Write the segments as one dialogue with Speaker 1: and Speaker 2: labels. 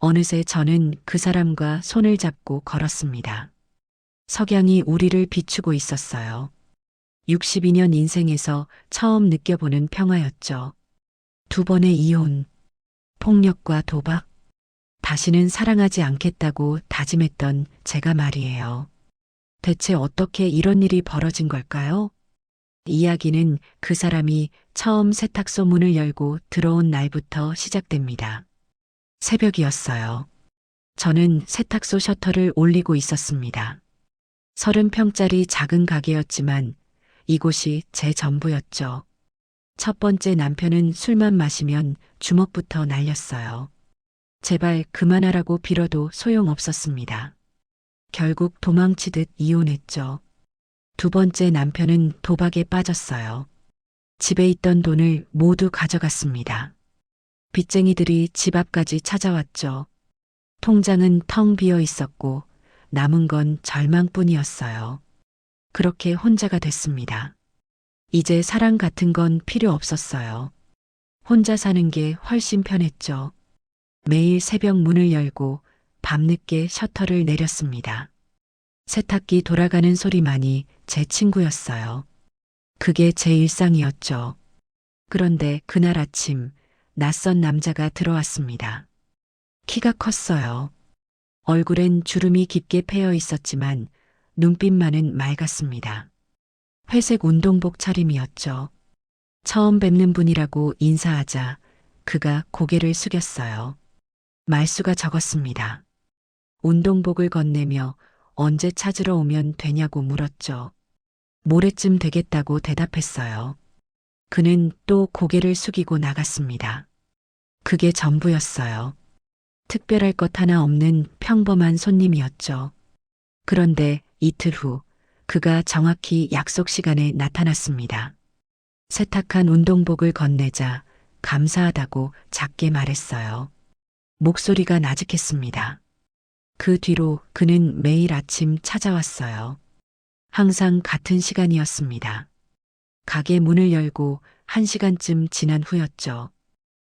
Speaker 1: 어느새 저는 그 사람과 손을 잡고 걸었습니다. 석양이 우리를 비추고 있었어요. 62년 인생에서 처음 느껴보는 평화였죠. 두 번의 이혼, 폭력과 도박, 다시는 사랑하지 않겠다고 다짐했던 제가 말이에요. 대체 어떻게 이런 일이 벌어진 걸까요? 이야기는 그 사람이 처음 세탁소 문을 열고 들어온 날부터 시작됩니다. 새벽이었어요. 저는 세탁소 셔터를 올리고 있었습니다. 30평짜리 작은 가게였지만 이곳이 제 전부였죠. 첫 번째 남편은 술만 마시면 주먹부터 날렸어요. 제발 그만하라고 빌어도 소용없었습니다. 결국 도망치듯 이혼했죠. 두 번째 남편은 도박에 빠졌어요. 집에 있던 돈을 모두 가져갔습니다. 빚쟁이들이 집 앞까지 찾아왔죠. 통장은 텅 비어 있었고 남은 건 절망뿐이었어요. 그렇게 혼자가 됐습니다. 이제 사랑 같은 건 필요 없었어요. 혼자 사는 게 훨씬 편했죠. 매일 새벽 문을 열고 밤늦게 셔터를 내렸습니다. 세탁기 돌아가는 소리만이 제 친구였어요. 그게 제 일상이었죠. 그런데 그날 아침 낯선 남자가 들어왔습니다. 키가 컸어요. 얼굴엔 주름이 깊게 패여 있었지만 눈빛만은 맑았습니다. 회색 운동복 차림이었죠. 처음 뵙는 분이라고 인사하자 그가 고개를 숙였어요. 말수가 적었습니다. 운동복을 건네며 언제 찾으러 오면 되냐고 물었죠. 모레쯤 되겠다고 대답했어요. 그는 또 고개를 숙이고 나갔습니다. 그게 전부였어요. 특별할 것 하나 없는 평범한 손님이었죠. 그런데 이틀 후 그가 정확히 약속 시간에 나타났습니다. 세탁한 운동복을 건네자 감사하다고 작게 말했어요. 목소리가 나직했습니다. 그 뒤로 그는 매일 아침 찾아왔어요. 항상 같은 시간이었습니다. 가게 문을 열고 1시간쯤 지난 후였죠.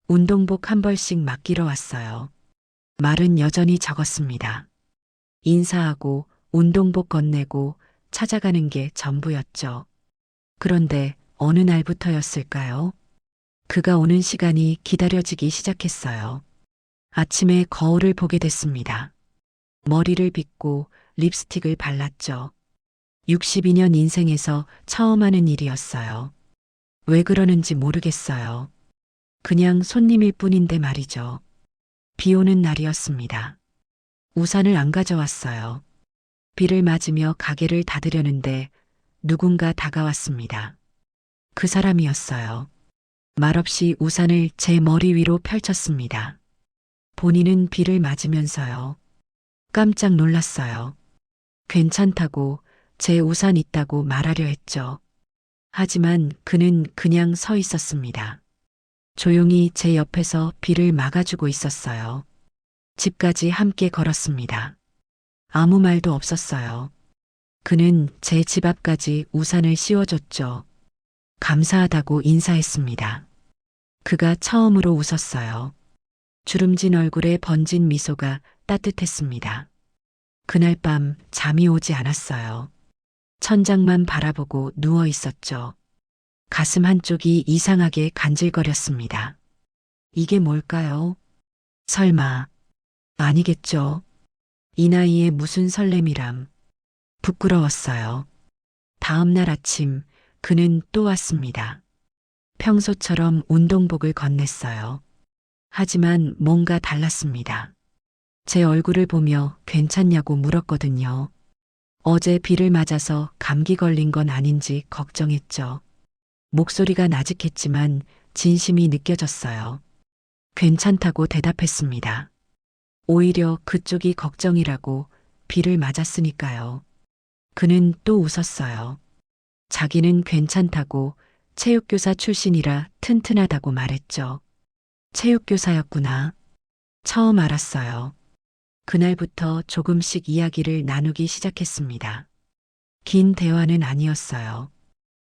Speaker 1: 운동복 한 벌씩 맡기러 왔어요. 말은 여전히 적었습니다. 인사하고 운동복 건네고 찾아가는 게 전부였죠. 그런데 어느 날부터였을까요? 그가 오는 시간이 기다려지기 시작했어요. 아침에 거울을 보게 됐습니다. 머리를 빗고 립스틱을 발랐죠. 62년 인생에서 처음 하는 일이었어요. 왜 그러는지 모르겠어요. 그냥 손님일 뿐인데 말이죠. 비 오는 날이었습니다. 우산을 안 가져왔어요. 비를 맞으며 가게를 닫으려는데 누군가 다가왔습니다. 그 사람이었어요. 말없이 우산을 제 머리 위로 펼쳤습니다. 본인은 비를 맞으면서요. 깜짝 놀랐어요. 괜찮다고 제 우산 있다고 말하려 했죠. 하지만 그는 그냥 서 있었습니다. 조용히 제 옆에서 비를 막아주고 있었어요. 집까지 함께 걸었습니다. 아무 말도 없었어요. 그는 제 집 앞까지 우산을 씌워줬죠. 감사하다고 인사했습니다. 그가 처음으로 웃었어요. 주름진 얼굴에 번진 미소가 따뜻했습니다. 그날 밤 잠이 오지 않았어요. 천장만 바라보고 누워 있었죠. 가슴 한쪽이 이상하게 간질거렸습니다. 이게 뭘까요? 설마, 아니겠죠. 이 나이에 무슨 설렘이람. 부끄러웠어요. 다음 날 아침 그는 또 왔습니다. 평소처럼 운동복을 건넸어요. 하지만 뭔가 달랐습니다. 제 얼굴을 보며 괜찮냐고 물었거든요. 어제 비를 맞아서 감기 걸린 건 아닌지 걱정했죠. 목소리가 나직했지만 진심이 느껴졌어요. 괜찮다고 대답했습니다. 오히려 그쪽이 걱정이라고. 비를 맞았으니까요. 그는 또 웃었어요. 자기는 괜찮다고 체육교사 출신이라 튼튼하다고 말했죠. 체육교사였구나. 처음 알았어요. 그날부터 조금씩 이야기를 나누기 시작했습니다. 긴 대화는 아니었어요.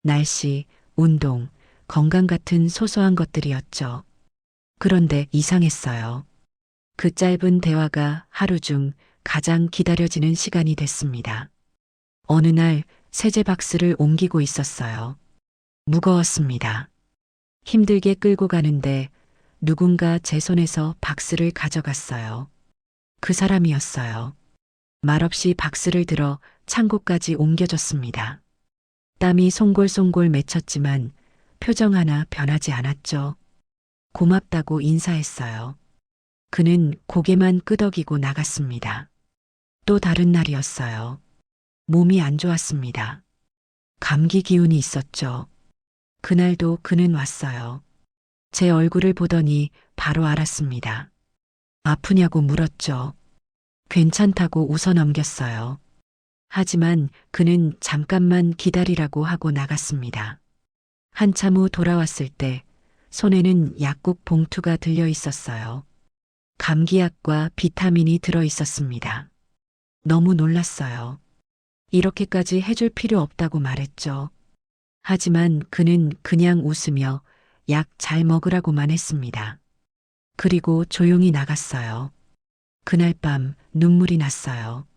Speaker 1: 날씨, 운동, 건강 같은 소소한 것들이었죠. 그런데 이상했어요. 그 짧은 대화가 하루 중 가장 기다려지는 시간이 됐습니다. 어느 날 세제 박스를 옮기고 있었어요. 무거웠습니다. 힘들게 끌고 가는데 누군가 제 손에서 박스를 가져갔어요. 그 사람이었어요. 말없이 박스를 들어 창고까지 옮겨줬습니다. 땀이 송골송골 맺혔지만 표정 하나 변하지 않았죠. 고맙다고 인사했어요. 그는 고개만 끄덕이고 나갔습니다. 또 다른 날이었어요. 몸이 안 좋았습니다. 감기 기운이 있었죠. 그날도 그는 왔어요. 제 얼굴을 보더니 바로 알았습니다. 아프냐고 물었죠. 괜찮다고 웃어 넘겼어요. 하지만 그는 잠깐만 기다리라고 하고 나갔습니다. 한참 후 돌아왔을 때 손에는 약국 봉투가 들려 있었어요. 감기약과 비타민이 들어 있었습니다. 너무 놀랐어요. 이렇게까지 해줄 필요 없다고 말했죠. 하지만 그는 그냥 웃으며 약 잘 먹으라고만 했습니다. 그리고 조용히 나갔어요. 그날 밤 눈물이 났어요.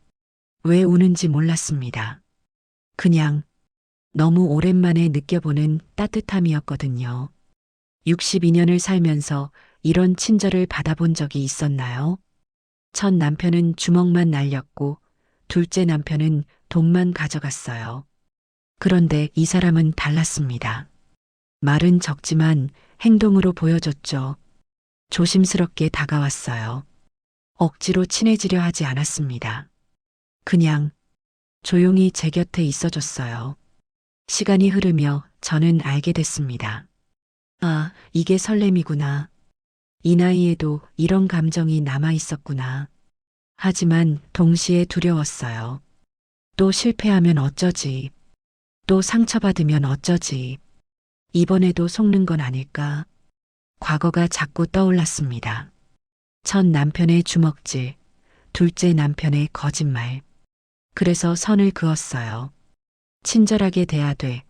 Speaker 1: 왜 우는지 몰랐습니다. 그냥 너무 오랜만에 느껴보는 따뜻함이었거든요. 62년을 살면서 이런 친절을 받아본 적이 있었나요? 첫 남편은 주먹만 날렸고 둘째 남편은 돈만 가져갔어요. 그런데 이 사람은 달랐습니다. 말은 적지만 행동으로 보여줬죠. 조심스럽게 다가왔어요. 억지로 친해지려 하지 않았습니다. 그냥 조용히 제 곁에 있어줬어요. 시간이 흐르며 저는 알게 됐습니다. 아, 이게 설렘이구나. 이 나이에도 이런 감정이 남아 있었구나. 하지만 동시에 두려웠어요. 또 실패하면 어쩌지? 또 상처받으면 어쩌지? 이번에도 속는 건 아닐까? 과거가 자꾸 떠올랐습니다. 첫 남편의 주먹질, 둘째 남편의 거짓말. 그래서 선을 그었어요. 친절하게 대하되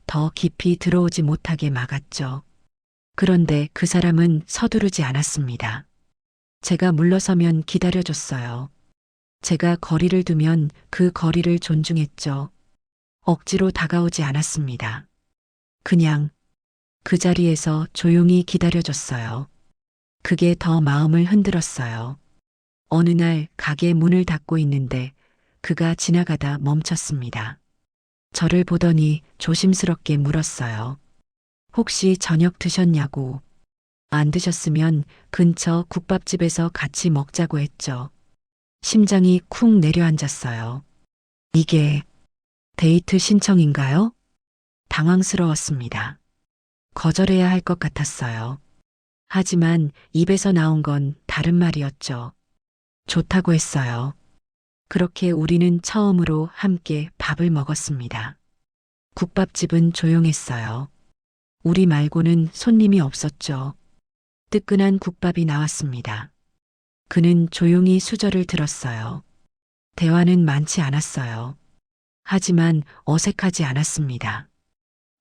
Speaker 1: 더 깊이 들어오지 못하게 막았죠. 그런데 그 사람은 서두르지 않았습니다. 제가 물러서면 기다려줬어요. 제가 거리를 두면 그 거리를 존중했죠. 억지로 다가오지 않았습니다. 그냥 그 자리에서 조용히 기다려줬어요. 그게 더 마음을 흔들었어요. 어느 날 가게 문을 닫고 있는데 그가 지나가다 멈췄습니다. 저를 보더니 조심스럽게 물었어요. 혹시 저녁 드셨냐고. 안 드셨으면 근처 국밥집에서 같이 먹자고 했죠. 심장이 쿵 내려앉았어요. 이게 데이트 신청인가요? 당황스러웠습니다. 거절해야 할 것 같았어요. 하지만 입에서 나온 건 다른 말이었죠. 좋다고 했어요. 그렇게 우리는 처음으로 함께 밥을 먹었습니다. 국밥집은 조용했어요. 우리 말고는 손님이 없었죠. 뜨끈한 국밥이 나왔습니다. 그는 조용히 수저를 들었어요. 대화는 많지 않았어요. 하지만 어색하지 않았습니다.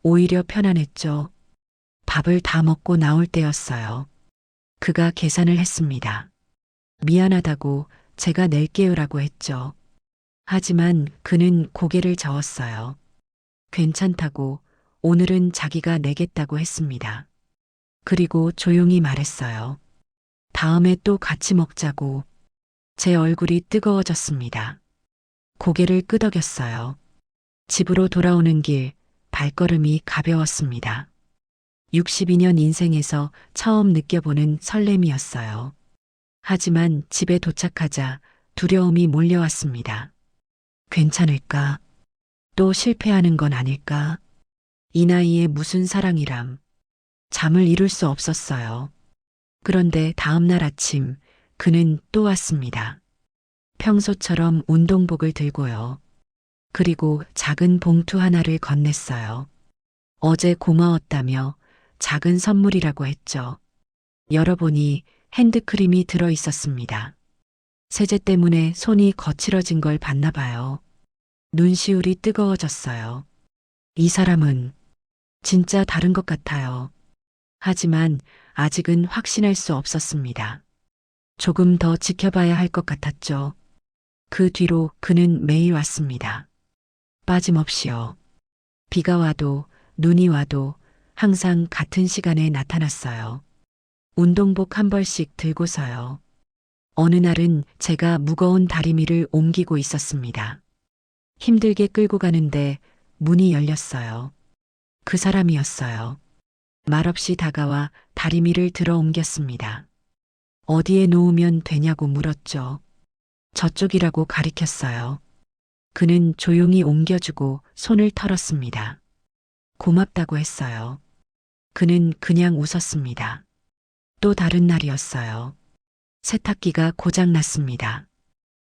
Speaker 1: 오히려 편안했죠. 밥을 다 먹고 나올 때였어요. 그가 계산을 했습니다. 미안하다고 제가 낼게요라고 했죠. 하지만 그는 고개를 저었어요. 괜찮다고 오늘은 자기가 내겠다고 했습니다. 그리고 조용히 말했어요. 다음에 또 같이 먹자고. 제 얼굴이 뜨거워졌습니다. 고개를 끄덕였어요. 집으로 돌아오는 길 발걸음이 가벼웠습니다. 62년 인생에서 처음 느껴보는 설렘이었어요. 하지만 집에 도착하자 두려움이 몰려왔습니다. 괜찮을까? 또 실패하는 건 아닐까? 이 나이에 무슨 사랑이람. 잠을 이룰 수 없었어요. 그런데 다음 날 아침 그는 또 왔습니다. 평소처럼 운동복을 들고요. 그리고 작은 봉투 하나를 건넸어요. 어제 고마웠다며 작은 선물이라고 했죠. 열어보니 핸드크림이 들어 있었습니다. 세제 때문에 손이 거칠어진 걸 봤나 봐요. 눈시울이 뜨거워졌어요. 이 사람은 진짜 다른 것 같아요. 하지만 아직은 확신할 수 없었습니다. 조금 더 지켜봐야 할 것 같았죠. 그 뒤로 그는 매일 왔습니다. 빠짐없이요. 비가 와도 눈이 와도 항상 같은 시간에 나타났어요. 운동복 한 벌씩 들고서요. 어느 날은 제가 무거운 다리미를 옮기고 있었습니다. 힘들게 끌고 가는데 문이 열렸어요. 그 사람이었어요. 말없이 다가와 다리미를 들어 옮겼습니다. 어디에 놓으면 되냐고 물었죠. 저쪽이라고 가리켰어요. 그는 조용히 옮겨주고 손을 털었습니다. 고맙다고 했어요. 그는 그냥 웃었습니다. 또 다른 날이었어요. 세탁기가 고장 났습니다.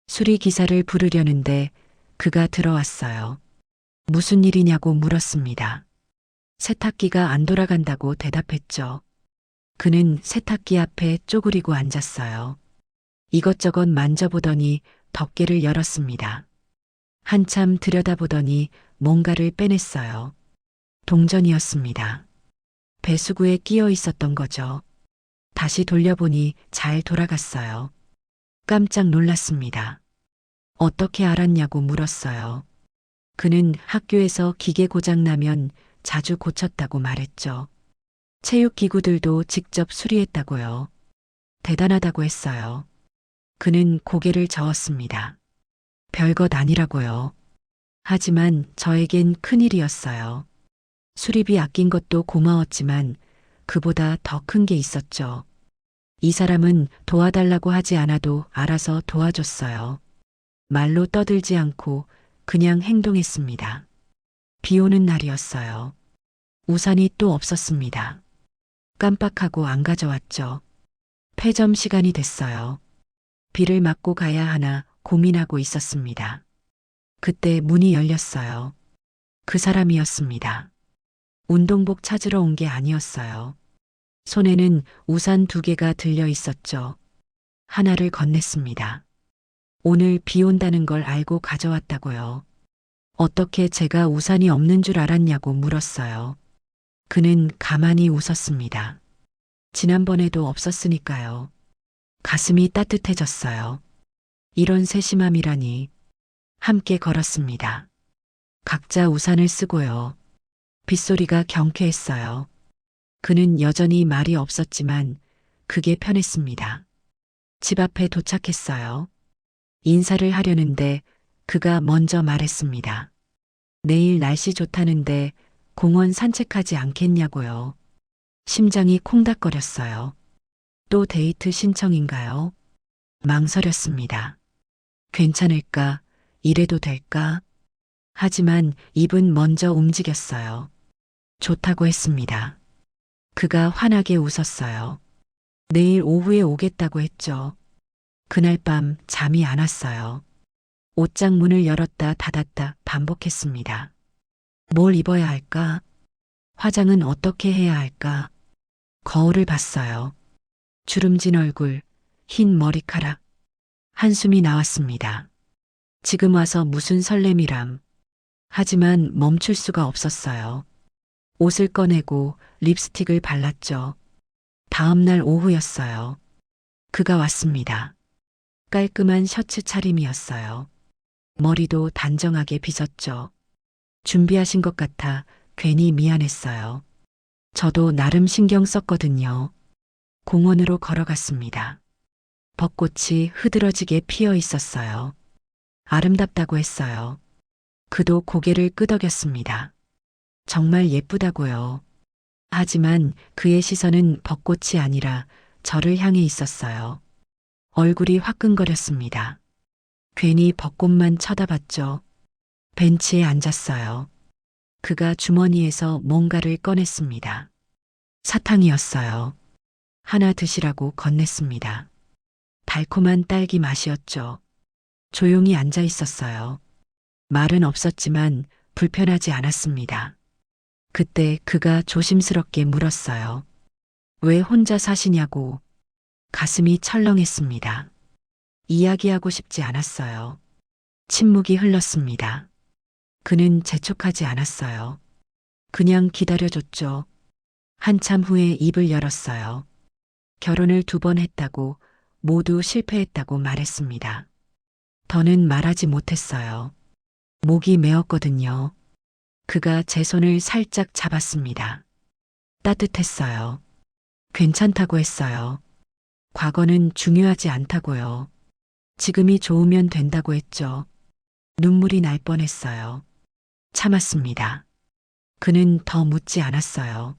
Speaker 1: 수리 기사를 부르려는데 그가 들어왔어요. 무슨 일이냐고 물었습니다. 세탁기가 안 돌아간다고 대답했죠. 그는 세탁기 앞에 쪼그리고 앉았어요. 이것저것 만져보더니 덮개를 열었습니다. 한참 들여다보더니 뭔가를 빼냈어요. 동전이었습니다. 배수구에 끼어 있었던 거죠. 다시 돌려보니 잘 돌아갔어요. 깜짝 놀랐습니다. 어떻게 알았냐고 물었어요. 그는 학교에서 기계 고장 나면 자주 고쳤다고 말했죠. 체육기구들도 직접 수리했다고요. 대단하다고 했어요. 그는 고개를 저었습니다. 별것 아니라고요. 하지만 저에겐 큰일이었어요. 수리비 아낀 것도 고마웠지만 그보다 더 큰 게 있었죠. 이 사람은 도와달라고 하지 않아도 알아서 도와줬어요. 말로 떠들지 않고 그냥 행동했습니다. 비 오는 날이었어요. 우산이 또 없었습니다. 깜빡하고 안 가져왔죠. 폐점 시간이 됐어요. 비를 맞고 가야 하나 고민하고 있었습니다. 그때 문이 열렸어요. 그 사람이었습니다. 운동복 찾으러 온 게 아니었어요. 손에는 우산 2개가 들려 있었죠. 하나를 건넸습니다. 오늘 비 온다는 걸 알고 가져왔다고요. 어떻게 제가 우산이 없는 줄 알았냐고 물었어요. 그는 가만히 웃었습니다. 지난번에도 없었으니까요. 가슴이 따뜻해졌어요. 이런 세심함이라니. 함께 걸었습니다. 각자 우산을 쓰고요. 빗소리가 경쾌했어요. 그는 여전히 말이 없었지만 그게 편했습니다. 집 앞에 도착했어요. 인사를 하려는데 그가 먼저 말했습니다. 내일 날씨 좋다는데 공원 산책하지 않겠냐고요. 심장이 콩닥거렸어요. 또 데이트 신청인가요? 망설였습니다. 괜찮을까? 이래도 될까? 하지만 입은 먼저 움직였어요. 좋다고 했습니다. 그가 환하게 웃었어요. 내일 오후에 오겠다고 했죠. 그날 밤 잠이 안 왔어요. 옷장 문을 열었다 닫았다 반복했습니다. 뭘 입어야 할까? 화장은 어떻게 해야 할까? 거울을 봤어요. 주름진 얼굴, 흰 머리카락. 한숨이 나왔습니다. 지금 와서 무슨 설렘이람. 하지만 멈출 수가 없었어요. 옷을 꺼내고 립스틱을 발랐죠. 다음 날 오후였어요. 그가 왔습니다. 깔끔한 셔츠 차림이었어요. 머리도 단정하게 빗었죠. 준비하신 것 같아 괜히 미안했어요. 저도 나름 신경 썼거든요. 공원으로 걸어갔습니다. 벚꽃이 흐드러지게 피어 있었어요. 아름답다고 했어요. 그도 고개를 끄덕였습니다. 정말 예쁘다고요. 하지만 그의 시선은 벚꽃이 아니라 저를 향해 있었어요. 얼굴이 화끈거렸습니다. 괜히 벚꽃만 쳐다봤죠. 벤치에 앉았어요. 그가 주머니에서 뭔가를 꺼냈습니다. 사탕이었어요. 하나 드시라고 건넸습니다. 달콤한 딸기 맛이었죠. 조용히 앉아 있었어요. 말은 없었지만 불편하지 않았습니다. 그때 그가 조심스럽게 물었어요. 왜 혼자 사시냐고. 가슴이 철렁했습니다. 이야기하고 싶지 않았어요. 침묵이 흘렀습니다. 그는 재촉하지 않았어요. 그냥 기다려줬죠. 한참 후에 입을 열었어요. 결혼을 2번 했다고 모두 실패했다고 말했습니다. 더는 말하지 못했어요. 목이 메었거든요. 그가 제 손을 살짝 잡았습니다. 따뜻했어요. 괜찮다고 했어요. 과거는 중요하지 않다고요. 지금이 좋으면 된다고 했죠. 눈물이 날 뻔했어요. 참았습니다. 그는 더 묻지 않았어요.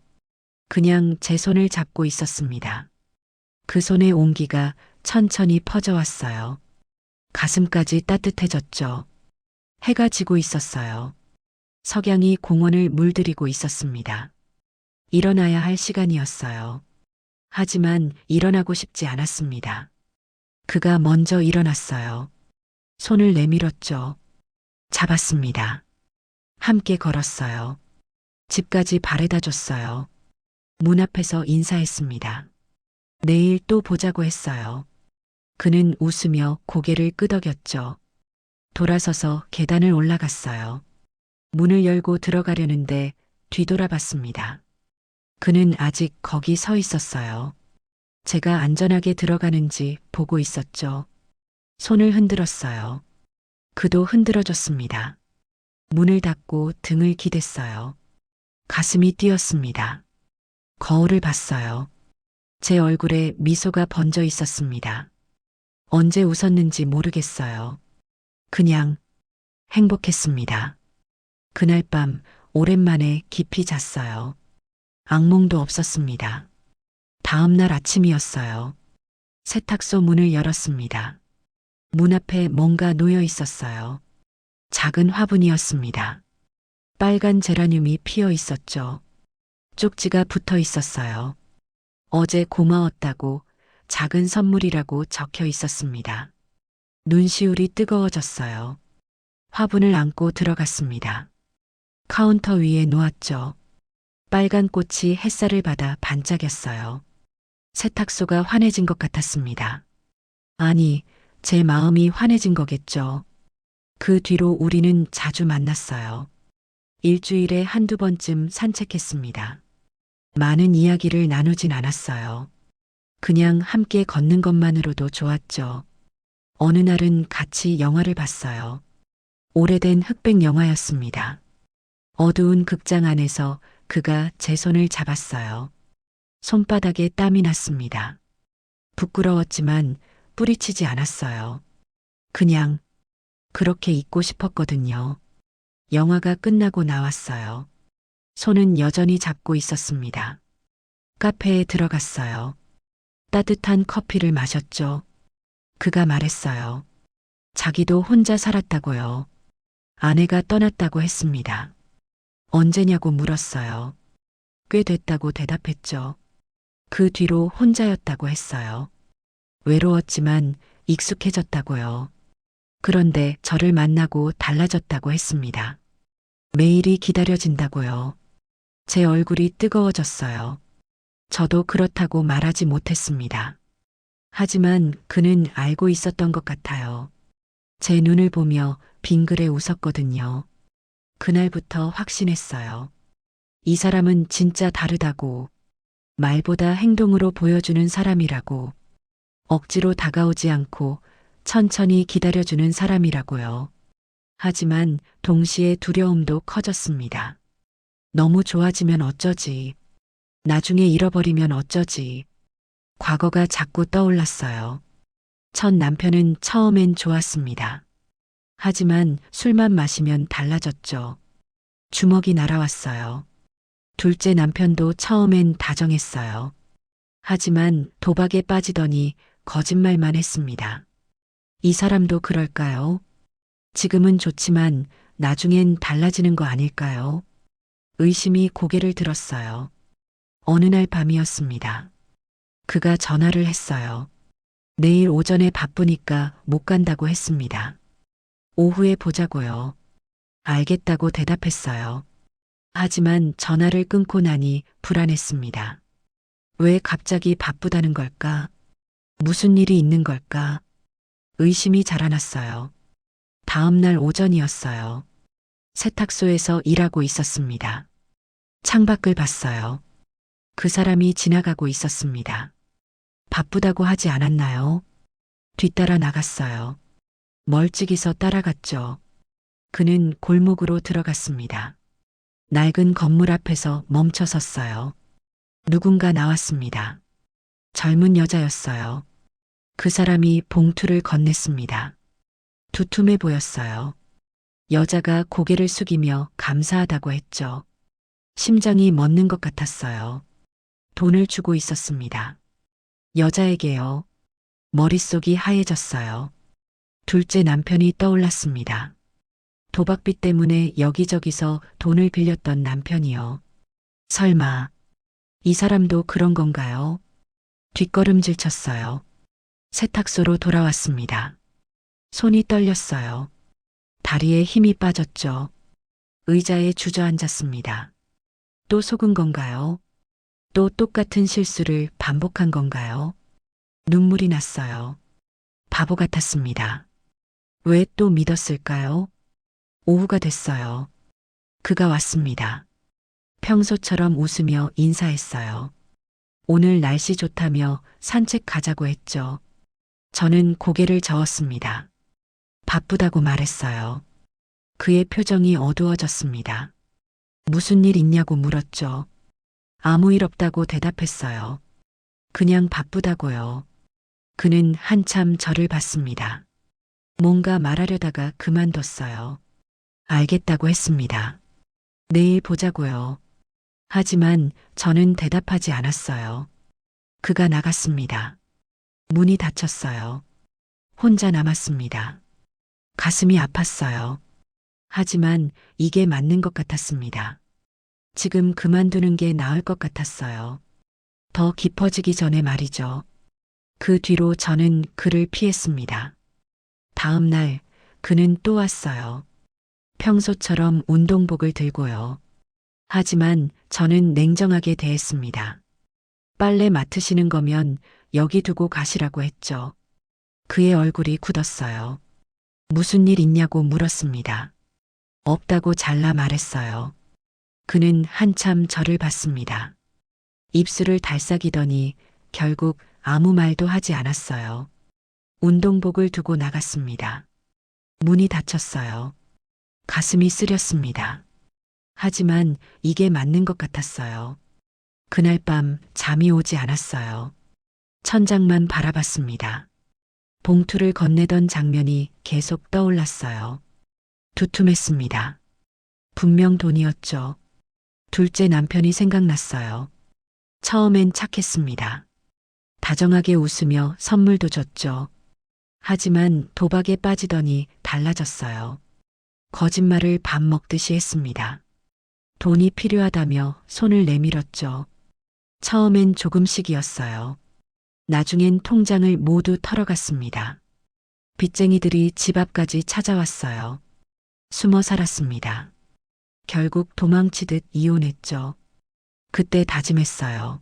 Speaker 1: 그냥 제 손을 잡고 있었습니다. 그 손의 온기가 천천히 퍼져왔어요. 가슴까지 따뜻해졌죠. 해가 지고 있었어요. 석양이 공원을 물들이고 있었습니다. 일어나야 할 시간이었어요. 하지만 일어나고 싶지 않았습니다. 그가 먼저 일어났어요. 손을 내밀었죠. 잡았습니다. 함께 걸었어요. 집까지 바래다 줬어요. 문 앞에서 인사했습니다. 내일 또 보자고 했어요. 그는 웃으며 고개를 끄덕였죠. 돌아서서 계단을 올라갔어요. 문을 열고 들어가려는데 뒤돌아봤습니다. 그는 아직 거기 서 있었어요. 제가 안전하게 들어가는지 보고 있었죠. 손을 흔들었어요. 그도 흔들어줬습니다. 문을 닫고 등을 기댔어요. 가슴이 뛰었습니다. 거울을 봤어요. 제 얼굴에 미소가 번져 있었습니다. 언제 웃었는지 모르겠어요. 그냥 행복했습니다. 그날 밤 오랜만에 깊이 잤어요. 악몽도 없었습니다. 다음 날 아침이었어요. 세탁소 문을 열었습니다. 문 앞에 뭔가 놓여 있었어요. 작은 화분이었습니다. 빨간 제라늄이 피어 있었죠. 쪽지가 붙어 있었어요. 어제 고마웠다고 작은 선물이라고 적혀 있었습니다. 눈시울이 뜨거워졌어요. 화분을 안고 들어갔습니다. 카운터 위에 놓았죠. 빨간 꽃이 햇살을 받아 반짝였어요. 세탁소가 환해진 것 같았습니다. 아니, 제 마음이 환해진 거겠죠. 그 뒤로 우리는 자주 만났어요. 일주일에 한두 번쯤 산책했습니다. 많은 이야기를 나누진 않았어요. 그냥 함께 걷는 것만으로도 좋았죠. 어느 날은 같이 영화를 봤어요. 오래된 흑백 영화였습니다. 어두운 극장 안에서 그가 제 손을 잡았어요. 손바닥에 땀이 났습니다. 부끄러웠지만 뿌리치지 않았어요. 그냥 그렇게 있고 싶었거든요. 영화가 끝나고 나왔어요. 손은 여전히 잡고 있었습니다. 카페에 들어갔어요. 따뜻한 커피를 마셨죠. 그가 말했어요. 자기도 혼자 살았다고요. 아내가 떠났다고 했습니다. 언제냐고 물었어요. 꽤 됐다고 대답했죠. 그 뒤로 혼자였다고 했어요. 외로웠지만 익숙해졌다고요. 그런데 저를 만나고 달라졌다고 했습니다. 매일이 기다려진다고요. 제 얼굴이 뜨거워졌어요. 저도 그렇다고 말하지 못했습니다. 하지만 그는 알고 있었던 것 같아요. 제 눈을 보며 빙그레 웃었거든요. 그날부터 확신했어요. 이 사람은 진짜 다르다고, 말보다 행동으로 보여주는 사람이라고, 억지로 다가오지 않고 천천히 기다려주는 사람이라고요. 하지만 동시에 두려움도 커졌습니다. 너무 좋아지면 어쩌지? 나중에 잃어버리면 어쩌지? 과거가 자꾸 떠올랐어요. 첫 남편은 처음엔 좋았습니다. 하지만 술만 마시면 달라졌죠. 주먹이 날아왔어요. 둘째 남편도 처음엔 다정했어요. 하지만 도박에 빠지더니 거짓말만 했습니다. 이 사람도 그럴까요? 지금은 좋지만 나중엔 달라지는 거 아닐까요? 의심이 고개를 들었어요. 어느 날 밤이었습니다. 그가 전화를 했어요. 내일 오전에 바쁘니까 못 간다고 했습니다. 오후에 보자고요. 알겠다고 대답했어요. 하지만 전화를 끊고 나니 불안했습니다. 왜 갑자기 바쁘다는 걸까? 무슨 일이 있는 걸까? 의심이 자라났어요. 다음 날 오전이었어요. 세탁소에서 일하고 있었습니다. 창밖을 봤어요. 그 사람이 지나가고 있었습니다. 바쁘다고 하지 않았나요? 뒤따라 나갔어요. 멀찍이서 따라갔죠. 그는 골목으로 들어갔습니다. 낡은 건물 앞에서 멈춰 섰어요. 누군가 나왔습니다. 젊은 여자였어요. 그 사람이 봉투를 건넸습니다. 두툼해 보였어요. 여자가 고개를 숙이며 감사하다고 했죠. 심장이 멎는 것 같았어요. 돈을 주고 있었습니다. 여자에게요. 머릿속이 하얘졌어요. 둘째 남편이 떠올랐습니다. 도박빚 때문에 여기저기서 돈을 빌렸던 남편이요. 설마 이 사람도 그런 건가요? 뒷걸음질 쳤어요. 세탁소로 돌아왔습니다. 손이 떨렸어요. 다리에 힘이 빠졌죠. 의자에 주저앉았습니다. 또 속은 건가요? 또 똑같은 실수를 반복한 건가요? 눈물이 났어요. 바보 같았습니다. 왜 또 믿었을까요? 오후가 됐어요. 그가 왔습니다. 평소처럼 웃으며 인사했어요. 오늘 날씨 좋다며 산책 가자고 했죠. 저는 고개를 저었습니다. 바쁘다고 말했어요. 그의 표정이 어두워졌습니다. 무슨 일 있냐고 물었죠. 아무 일 없다고 대답했어요. 그냥 바쁘다고요. 그는 한참 저를 봤습니다. 뭔가 말하려다가 그만뒀어요. 알겠다고 했습니다. 내일 보자고요. 하지만 저는 대답하지 않았어요. 그가 나갔습니다. 문이 닫혔어요. 혼자 남았습니다. 가슴이 아팠어요. 하지만 이게 맞는 것 같았습니다. 지금 그만두는 게 나을 것 같았어요. 더 깊어지기 전에 말이죠. 그 뒤로 저는 그를 피했습니다. 다음 날 그는 또 왔어요. 평소처럼 운동복을 들고요. 하지만 저는 냉정하게 대했습니다. 빨래 맡으시는 거면 여기 두고 가시라고 했죠. 그의 얼굴이 굳었어요. 무슨 일 있냐고 물었습니다. 없다고 잘라 말했어요. 그는 한참 저를 봤습니다. 입술을 달싹이더니 결국 아무 말도 하지 않았어요. 운동복을 두고 나갔습니다. 문이 닫혔어요. 가슴이 쓰렸습니다. 하지만 이게 맞는 것 같았어요. 그날 밤 잠이 오지 않았어요. 천장만 바라봤습니다. 봉투를 건네던 장면이 계속 떠올랐어요. 두툼했습니다. 분명 돈이었죠. 둘째 남편이 생각났어요. 처음엔 착했습니다. 다정하게 웃으며 선물도 줬죠. 하지만 도박에 빠지더니 달라졌어요. 거짓말을 밥 먹듯이 했습니다. 돈이 필요하다며 손을 내밀었죠. 처음엔 조금씩이었어요. 나중엔 통장을 모두 털어갔습니다. 빚쟁이들이 집 앞까지 찾아왔어요. 숨어 살았습니다. 결국 도망치듯 이혼했죠. 그때 다짐했어요.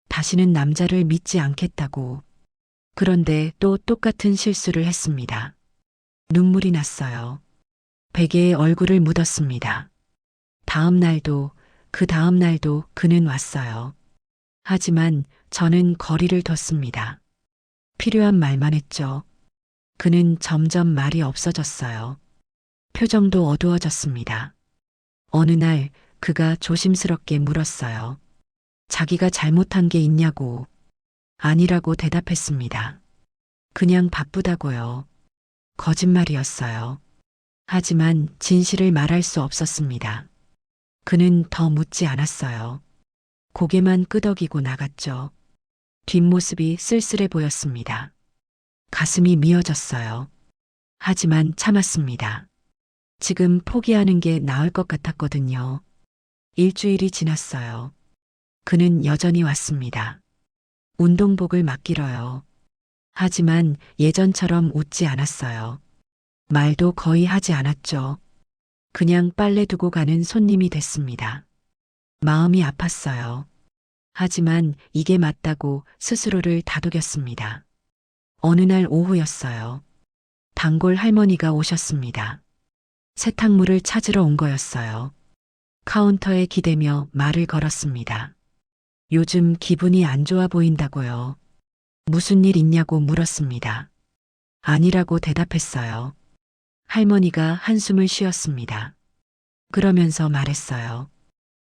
Speaker 1: 다시는 남자를 믿지 않겠다고. 그런데 또 똑같은 실수를 했습니다. 눈물이 났어요. 베개에 얼굴을 묻었습니다. 다음 날도 그 다음 날도 그는 왔어요. 하지만 저는 거리를 뒀습니다. 필요한 말만 했죠. 그는 점점 말이 없어졌어요. 표정도 어두워졌습니다. 어느 날 그가 조심스럽게 물었어요. 자기가 잘못한 게 있냐고. 아니라고 대답했습니다. 그냥 바쁘다고요. 거짓말이었어요. 하지만 진실을 말할 수 없었습니다. 그는 더 묻지 않았어요. 고개만 끄덕이고 나갔죠. 뒷모습이 쓸쓸해 보였습니다. 가슴이 미어졌어요. 하지만 참았습니다. 지금 포기하는 게 나을 것 같았거든요. 일주일이 지났어요. 그는 여전히 왔습니다. 운동복을 맡기러요. 하지만 예전처럼 웃지 않았어요. 말도 거의 하지 않았죠. 그냥 빨래 두고 가는 손님이 됐습니다. 마음이 아팠어요. 하지만 이게 맞다고 스스로를 다독였습니다. 어느 날 오후였어요. 단골 할머니가 오셨습니다. 세탁물을 찾으러 온 거였어요. 카운터에 기대며 말을 걸었습니다. 요즘 기분이 안 좋아 보인다고요. 무슨 일 있냐고 물었습니다. 아니라고 대답했어요. 할머니가 한숨을 쉬었습니다. 그러면서 말했어요.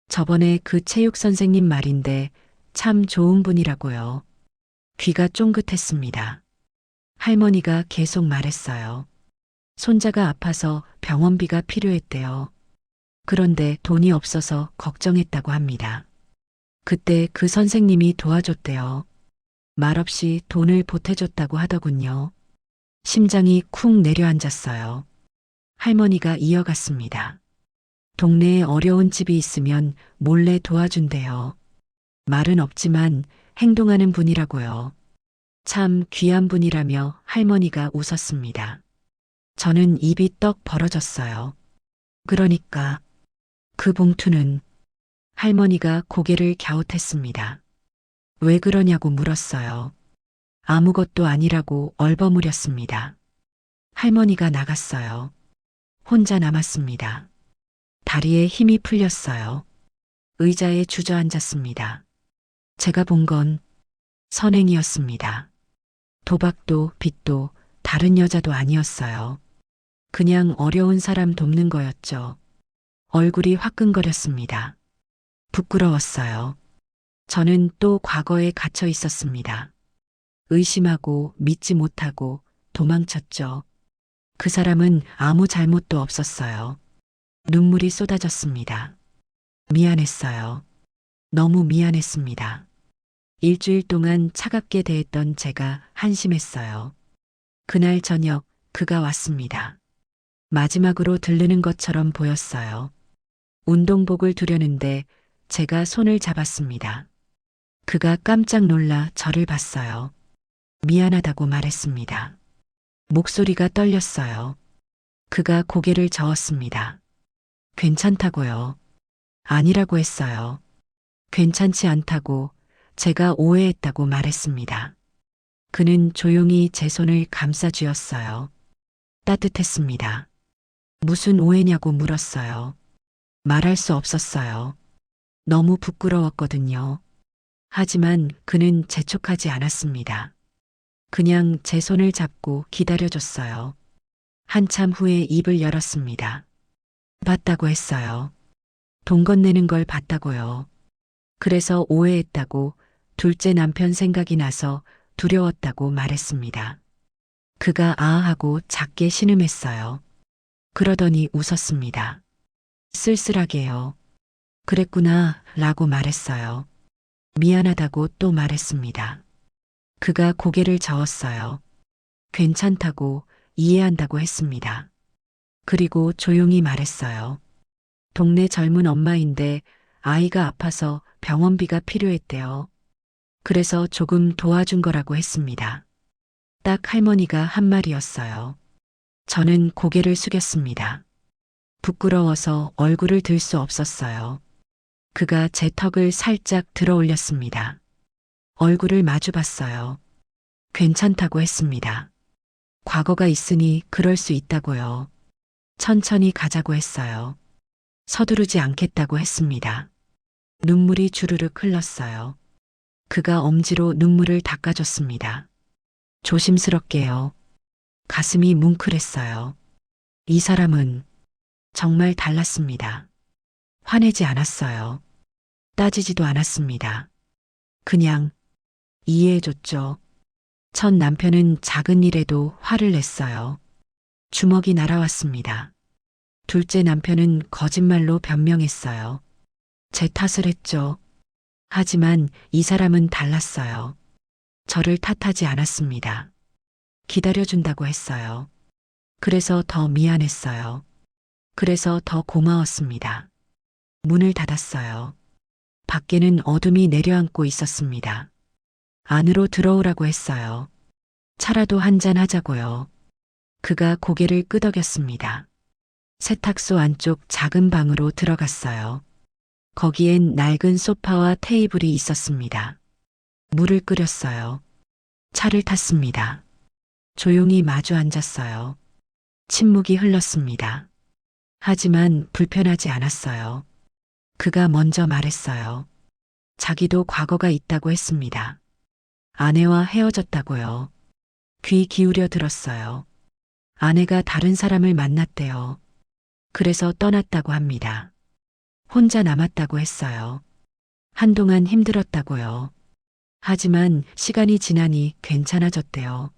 Speaker 1: 저번에 그 체육 선생님 말인데 참 좋은 분이라고요. 귀가 쫑긋했습니다. 할머니가 계속 말했어요. 손자가 아파서 병원비가 필요했대요. 그런데 돈이 없어서 걱정했다고 합니다. 그때 그 선생님이 도와줬대요. 말없이 돈을 보태줬다고 하더군요. 심장이 쿵 내려앉았어요. 할머니가 이어갔습니다. 동네에 어려운 집이 있으면 몰래 도와준대요. 말은 없지만 행동하는 분이라고요. 참 귀한 분이라며 할머니가 웃었습니다. 저는 입이 떡 벌어졌어요. 그러니까 그 봉투는 할머니가 고개를 갸웃했습니다. 왜 그러냐고 물었어요. 아무것도 아니라고 얼버무렸습니다. 할머니가 나갔어요. 혼자 남았습니다. 다리에 힘이 풀렸어요. 의자에 주저앉았습니다. 제가 본 건 선행이었습니다. 도박도 빚도 다른 여자도 아니었어요. 그냥 어려운 사람 돕는 거였죠. 얼굴이 화끈거렸습니다. 부끄러웠어요. 저는 또 과거에 갇혀 있었습니다. 의심하고 믿지 못하고 도망쳤죠. 그 사람은 아무 잘못도 없었어요. 눈물이 쏟아졌습니다. 미안했어요. 너무 미안했습니다. 일주일 동안 차갑게 대했던 제가 한심했어요. 그날 저녁 그가 왔습니다. 마지막으로 들르는 것처럼 보였어요. 운동복을 두려는데 제가 손을 잡았습니다. 그가 깜짝 놀라 저를 봤어요. 미안하다고 말했습니다. 목소리가 떨렸어요. 그가 고개를 저었습니다. 괜찮다고요. 아니라고 했어요. 괜찮지 않다고 제가 오해했다고 말했습니다. 그는 조용히 제 손을 감싸 쥐었어요. 따뜻했습니다. 무슨 오해냐고 물었어요. 말할 수 없었어요. 너무 부끄러웠거든요. 하지만 그는 재촉하지 않았습니다. 그냥 제 손을 잡고 기다려줬어요. 한참 후에 입을 열었습니다. 봤다고 했어요. 돈 건네는 걸 봤다고요. 그래서 오해했다고 둘째 남편 생각이 나서 두려웠다고 말했습니다. 그가 아하고 작게 신음했어요. 그러더니 웃었습니다. 쓸쓸하게요. 그랬구나 라고 말했어요. 미안하다고 또 말했습니다. 그가 고개를 저었어요. 괜찮다고 이해한다고 했습니다. 그리고 조용히 말했어요. 동네 젊은 엄마인데 아이가 아파서 병원비가 필요했대요. 그래서 조금 도와준 거라고 했습니다. 딱 할머니가 한 말이었어요. 저는 고개를 숙였습니다. 부끄러워서 얼굴을 들 수 없었어요. 그가 제 턱을 살짝 들어 올렸습니다. 얼굴을 마주 봤어요. 괜찮다고 했습니다. 과거가 있으니 그럴 수 있다고요. 천천히 가자고 했어요. 서두르지 않겠다고 했습니다. 눈물이 주르륵 흘렀어요. 그가 엄지로 눈물을 닦아줬습니다. 조심스럽게요. 가슴이 뭉클했어요. 이 사람은 정말 달랐습니다. 화내지 않았어요. 따지지도 않았습니다. 그냥 이해해줬죠. 첫 남편은 작은 일에도 화를 냈어요. 주먹이 날아왔습니다. 둘째 남편은 거짓말로 변명했어요. 제 탓을 했죠. 하지만 이 사람은 달랐어요. 저를 탓하지 않았습니다. 기다려준다고 했어요. 그래서 더 미안했어요. 그래서 더 고마웠습니다. 문을 닫았어요. 밖에는 어둠이 내려앉고 있었습니다. 안으로 들어오라고 했어요. 차라도 한잔 하자고요. 그가 고개를 끄덕였습니다. 세탁소 안쪽 작은 방으로 들어갔어요. 거기엔 낡은 소파와 테이블이 있었습니다. 물을 끓였어요. 차를 탔습니다. 조용히 마주 앉았어요. 침묵이 흘렀습니다. 하지만 불편하지 않았어요. 그가 먼저 말했어요. 자기도 과거가 있다고 했습니다. 아내와 헤어졌다고요. 귀 기울여 들었어요. 아내가 다른 사람을 만났대요. 그래서 떠났다고 합니다. 혼자 남았다고 했어요. 한동안 힘들었다고요. 하지만 시간이 지나니 괜찮아졌대요.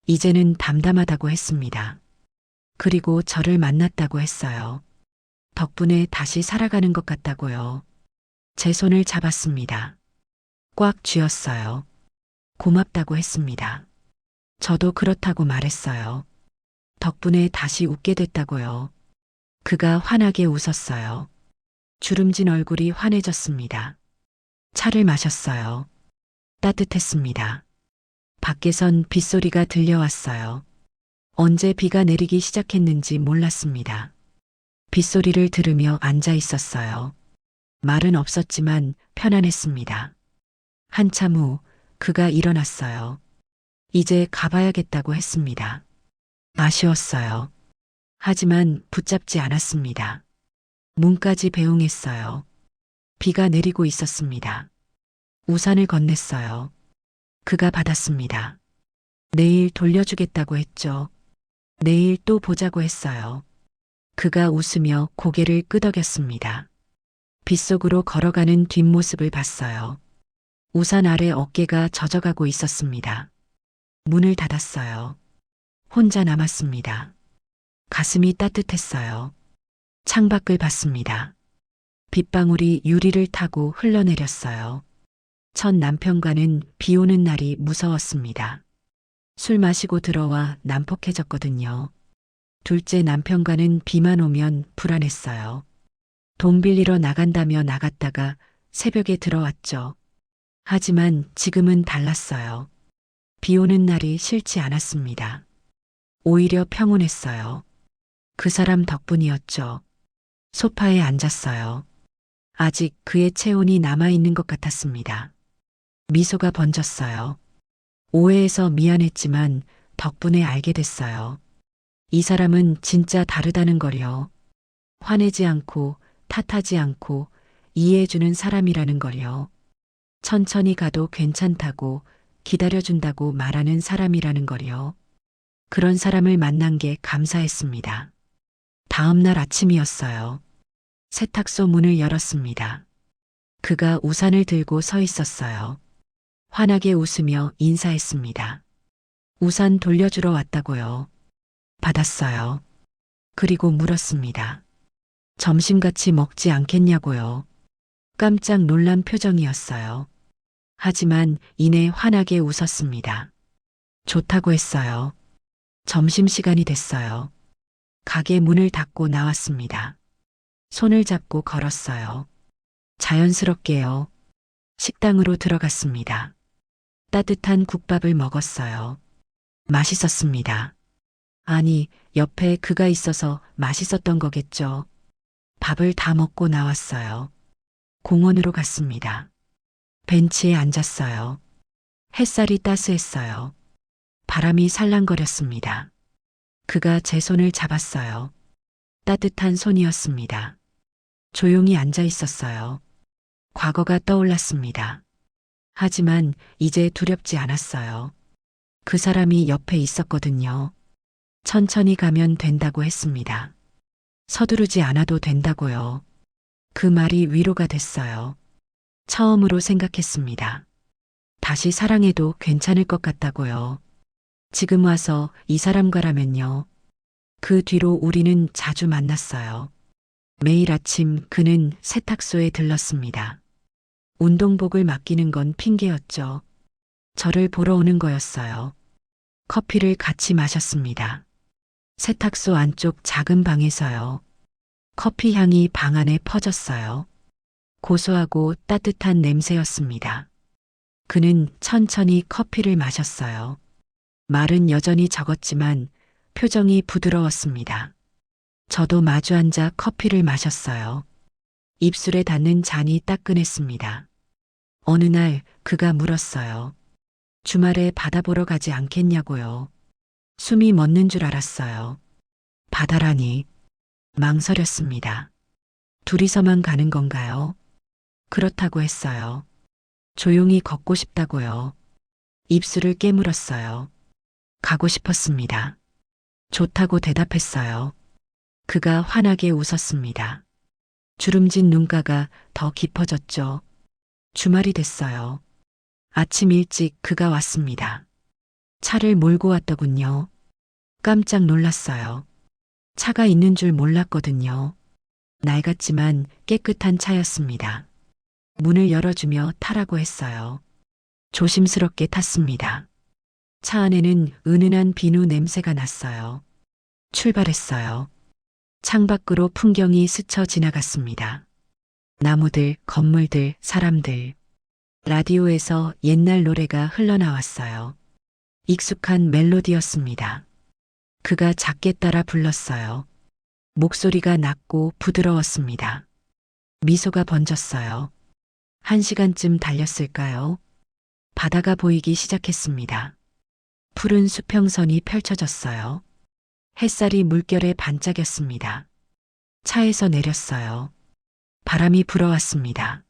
Speaker 1: 이제는 담담하다고 했습니다. 그리고 저를 만났다고 했어요. 덕분에 다시 살아가는 것 같다고요. 제 손을 잡았습니다. 꽉 쥐었어요. 고맙다고 했습니다. 저도 그렇다고 말했어요. 덕분에 다시 웃게 됐다고요. 그가 환하게 웃었어요. 주름진 얼굴이 환해졌습니다. 차를 마셨어요. 따뜻했습니다. 밖에선 빗소리가 들려왔어요. 언제 비가 내리기 시작했는지 몰랐습니다. 빗소리를 들으며 앉아 있었어요. 말은 없었지만 편안했습니다. 한참 후 그가 일어났어요. 이제 가봐야겠다고 했습니다. 아쉬웠어요. 하지만 붙잡지 않았습니다. 문까지 배웅했어요. 비가 내리고 있었습니다. 우산을 건넸어요. 그가 받았습니다. 내일 돌려주겠다고 했죠. 내일 또 보자고 했어요. 그가 웃으며 고개를 끄덕였습니다. 빗속으로 걸어가는 뒷모습을 봤어요. 우산 아래 어깨가 젖어가고 있었습니다. 문을 닫았어요. 혼자 남았습니다. 가슴이 따뜻했어요. 창밖을 봤습니다. 빗방울이 유리를 타고 흘러내렸어요. 첫 남편과는 비 오는 날이 무서웠습니다. 술 마시고 들어와 난폭해졌거든요. 둘째 남편과는 비만 오면 불안했어요. 돈 빌리러 나간다며 나갔다가 새벽에 들어왔죠. 하지만 지금은 달랐어요. 비 오는 날이 싫지 않았습니다. 오히려 평온했어요. 그 사람 덕분이었죠. 소파에 앉았어요. 아직 그의 체온이 남아있는 것 같았습니다. 미소가 번졌어요. 오해해서 미안했지만 덕분에 알게 됐어요. 이 사람은 진짜 다르다는 걸요. 화내지 않고 탓하지 않고 이해해주는 사람이라는 걸요. 천천히 가도 괜찮다고 기다려준다고 말하는 사람이라는 걸요. 그런 사람을 만난 게 감사했습니다. 다음 날 아침이었어요. 세탁소 문을 열었습니다. 그가 우산을 들고 서 있었어요. 환하게 웃으며 인사했습니다. 우산 돌려주러 왔다고요. 받았어요. 그리고 물었습니다. 점심같이 먹지 않겠냐고요. 깜짝 놀란 표정이었어요. 하지만 이내 환하게 웃었습니다. 좋다고 했어요. 점심시간이 됐어요. 가게 문을 닫고 나왔습니다. 손을 잡고 걸었어요. 자연스럽게요. 식당으로 들어갔습니다. 따뜻한 국밥을 먹었어요. 맛있었습니다. 아니, 옆에 그가 있어서 맛있었던 거겠죠. 밥을 다 먹고 나왔어요. 공원으로 갔습니다. 벤치에 앉았어요. 햇살이 따스했어요. 바람이 살랑거렸습니다. 그가 제 손을 잡았어요. 따뜻한 손이었습니다. 조용히 앉아 있었어요. 과거가 떠올랐습니다. 하지만 이제 두렵지 않았어요. 그 사람이 옆에 있었거든요. 천천히 가면 된다고 했습니다. 서두르지 않아도 된다고요. 그 말이 위로가 됐어요. 처음으로 생각했습니다. 다시 사랑해도 괜찮을 것 같다고요. 지금 와서 이 사람과라면요. 그 뒤로 우리는 자주 만났어요. 매일 아침 그는 세탁소에 들렀습니다. 운동복을 맡기는 건 핑계였죠. 저를 보러 오는 거였어요. 커피를 같이 마셨습니다. 세탁소 안쪽 작은 방에서요. 커피 향이 방 안에 퍼졌어요. 고소하고 따뜻한 냄새였습니다. 그는 천천히 커피를 마셨어요. 말은 여전히 적었지만 표정이 부드러웠습니다. 저도 마주 앉아 커피를 마셨어요. 입술에 닿는 잔이 따끈했습니다. 어느 날 그가 물었어요. 주말에 바다 보러 가지 않겠냐고요. 숨이 멎는 줄 알았어요. 바다라니. 망설였습니다. 둘이서만 가는 건가요? 그렇다고 했어요. 조용히 걷고 싶다고요. 입술을 깨물었어요. 가고 싶었습니다. 좋다고 대답했어요. 그가 환하게 웃었습니다. 주름진 눈가가 더 깊어졌죠. 주말이 됐어요. 아침 일찍 그가 왔습니다. 차를 몰고 왔더군요. 깜짝 놀랐어요. 차가 있는 줄 몰랐거든요. 낡았지만 깨끗한 차였습니다. 문을 열어주며 타라고 했어요. 조심스럽게 탔습니다. 차 안에는 은은한 비누 냄새가 났어요. 출발했어요. 창밖으로 풍경이 스쳐 지나갔습니다. 나무들, 건물들, 사람들. 라디오에서 옛날 노래가 흘러나왔어요. 익숙한 멜로디였습니다. 그가 작게 따라 불렀어요. 목소리가 낮고 부드러웠습니다. 미소가 번졌어요. 1시간쯤 달렸을까요? 바다가 보이기 시작했습니다. 푸른 수평선이 펼쳐졌어요. 햇살이 물결에 반짝였습니다. 차에서 내렸어요. 바람이 불어왔습니다.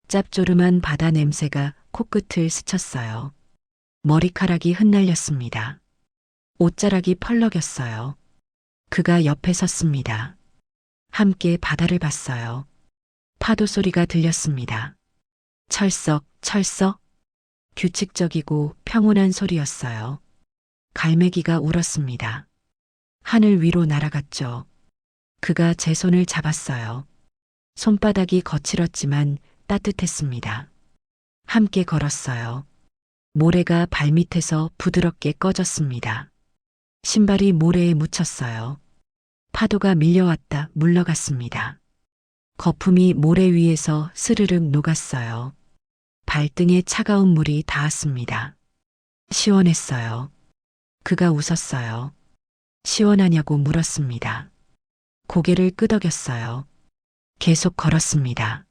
Speaker 1: 짭조름한 바다 냄새가 코끝을 스쳤어요. 머리카락이 흩날렸습니다. 옷자락이 펄럭였어요. 그가 옆에 섰습니다. 함께 바다를 봤어요. 파도 소리가 들렸습니다. 철썩, 철썩. 규칙적이고 평온한 소리였어요. 갈매기가 울었습니다. 하늘 위로 날아갔죠. 그가 제 손을 잡았어요. 손바닥이 거칠었지만 따뜻했습니다. 함께 걸었어요. 모래가 발밑에서 부드럽게 꺼졌습니다. 신발이 모래에 묻혔어요. 파도가 밀려왔다 물러갔습니다. 거품이 모래 위에서 스르륵 녹았어요. 발등에 차가운 물이 닿았습니다. 시원했어요. 그가 웃었어요. 시원하냐고 물었습니다. 고개를 끄덕였어요. 계속 걸었습니다.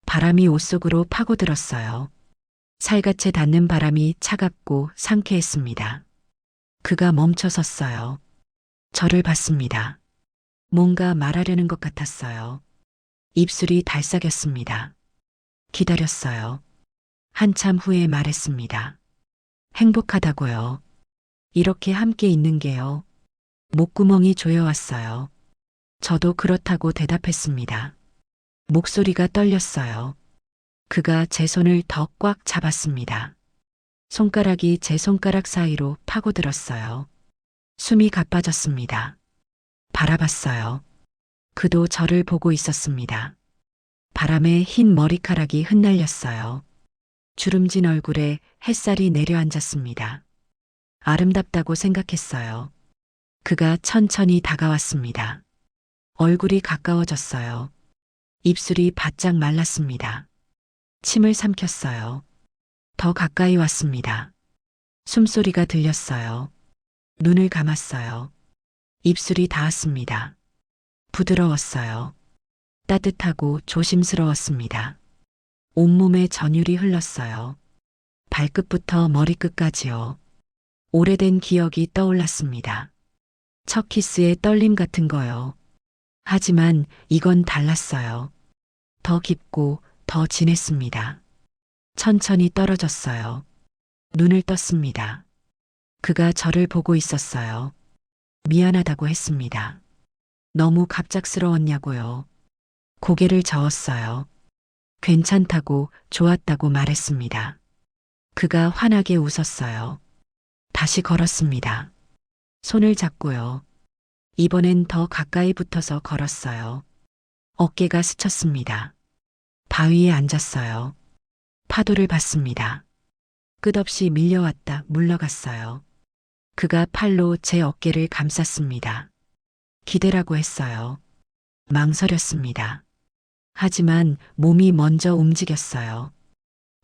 Speaker 1: 바람이 옷 속으로 파고들었어요. 살갗에 닿는 바람이 차갑고 상쾌했습니다. 그가 멈춰 섰어요. 저를 봤습니다. 뭔가 말하려는 것 같았어요. 입술이 달싹였습니다. 기다렸어요. 한참 후에 말했습니다. 행복하다고요. 이렇게 함께 있는 게요. 목구멍이 조여왔어요. 저도 그렇다고 대답했습니다. 목소리가 떨렸어요. 그가 제 손을 더 꽉 잡았습니다. 손가락이 제 손가락 사이로 파고들었어요. 숨이 가빠졌습니다. 바라봤어요. 그도 저를 보고 있었습니다. 바람에 흰 머리카락이 흩날렸어요. 주름진 얼굴에 햇살이 내려앉았습니다. 아름답다고 생각했어요. 그가 천천히 다가왔습니다. 얼굴이 가까워졌어요. 입술이 바짝 말랐습니다. 침을 삼켰어요. 더 가까이 왔습니다. 숨소리가 들렸어요. 눈을 감았어요. 입술이 닿았습니다. 부드러웠어요. 따뜻하고 조심스러웠습니다. 온몸에 전율이 흘렀어요. 발끝부터 머리끝까지요. 오래된 기억이 떠올랐습니다. 첫 키스의 떨림 같은 거요. 하지만 이건 달랐어요. 더 깊고 더 진했습니다. 천천히 떨어졌어요. 눈을 떴습니다. 그가 저를 보고 있었어요. 미안하다고 했습니다. 너무 갑작스러웠냐고요. 고개를 저었어요. 괜찮다고 좋았다고 말했습니다. 그가 환하게 웃었어요. 다시 걸었습니다. 손을 잡고요. 이번엔 더 가까이 붙어서 걸었어요. 어깨가 스쳤습니다. 바위에 앉았어요. 파도를 봤습니다. 끝없이 밀려왔다 물러갔어요. 그가 팔로 제 어깨를 감쌌습니다. 기대라고 했어요. 망설였습니다. 하지만 몸이 먼저 움직였어요.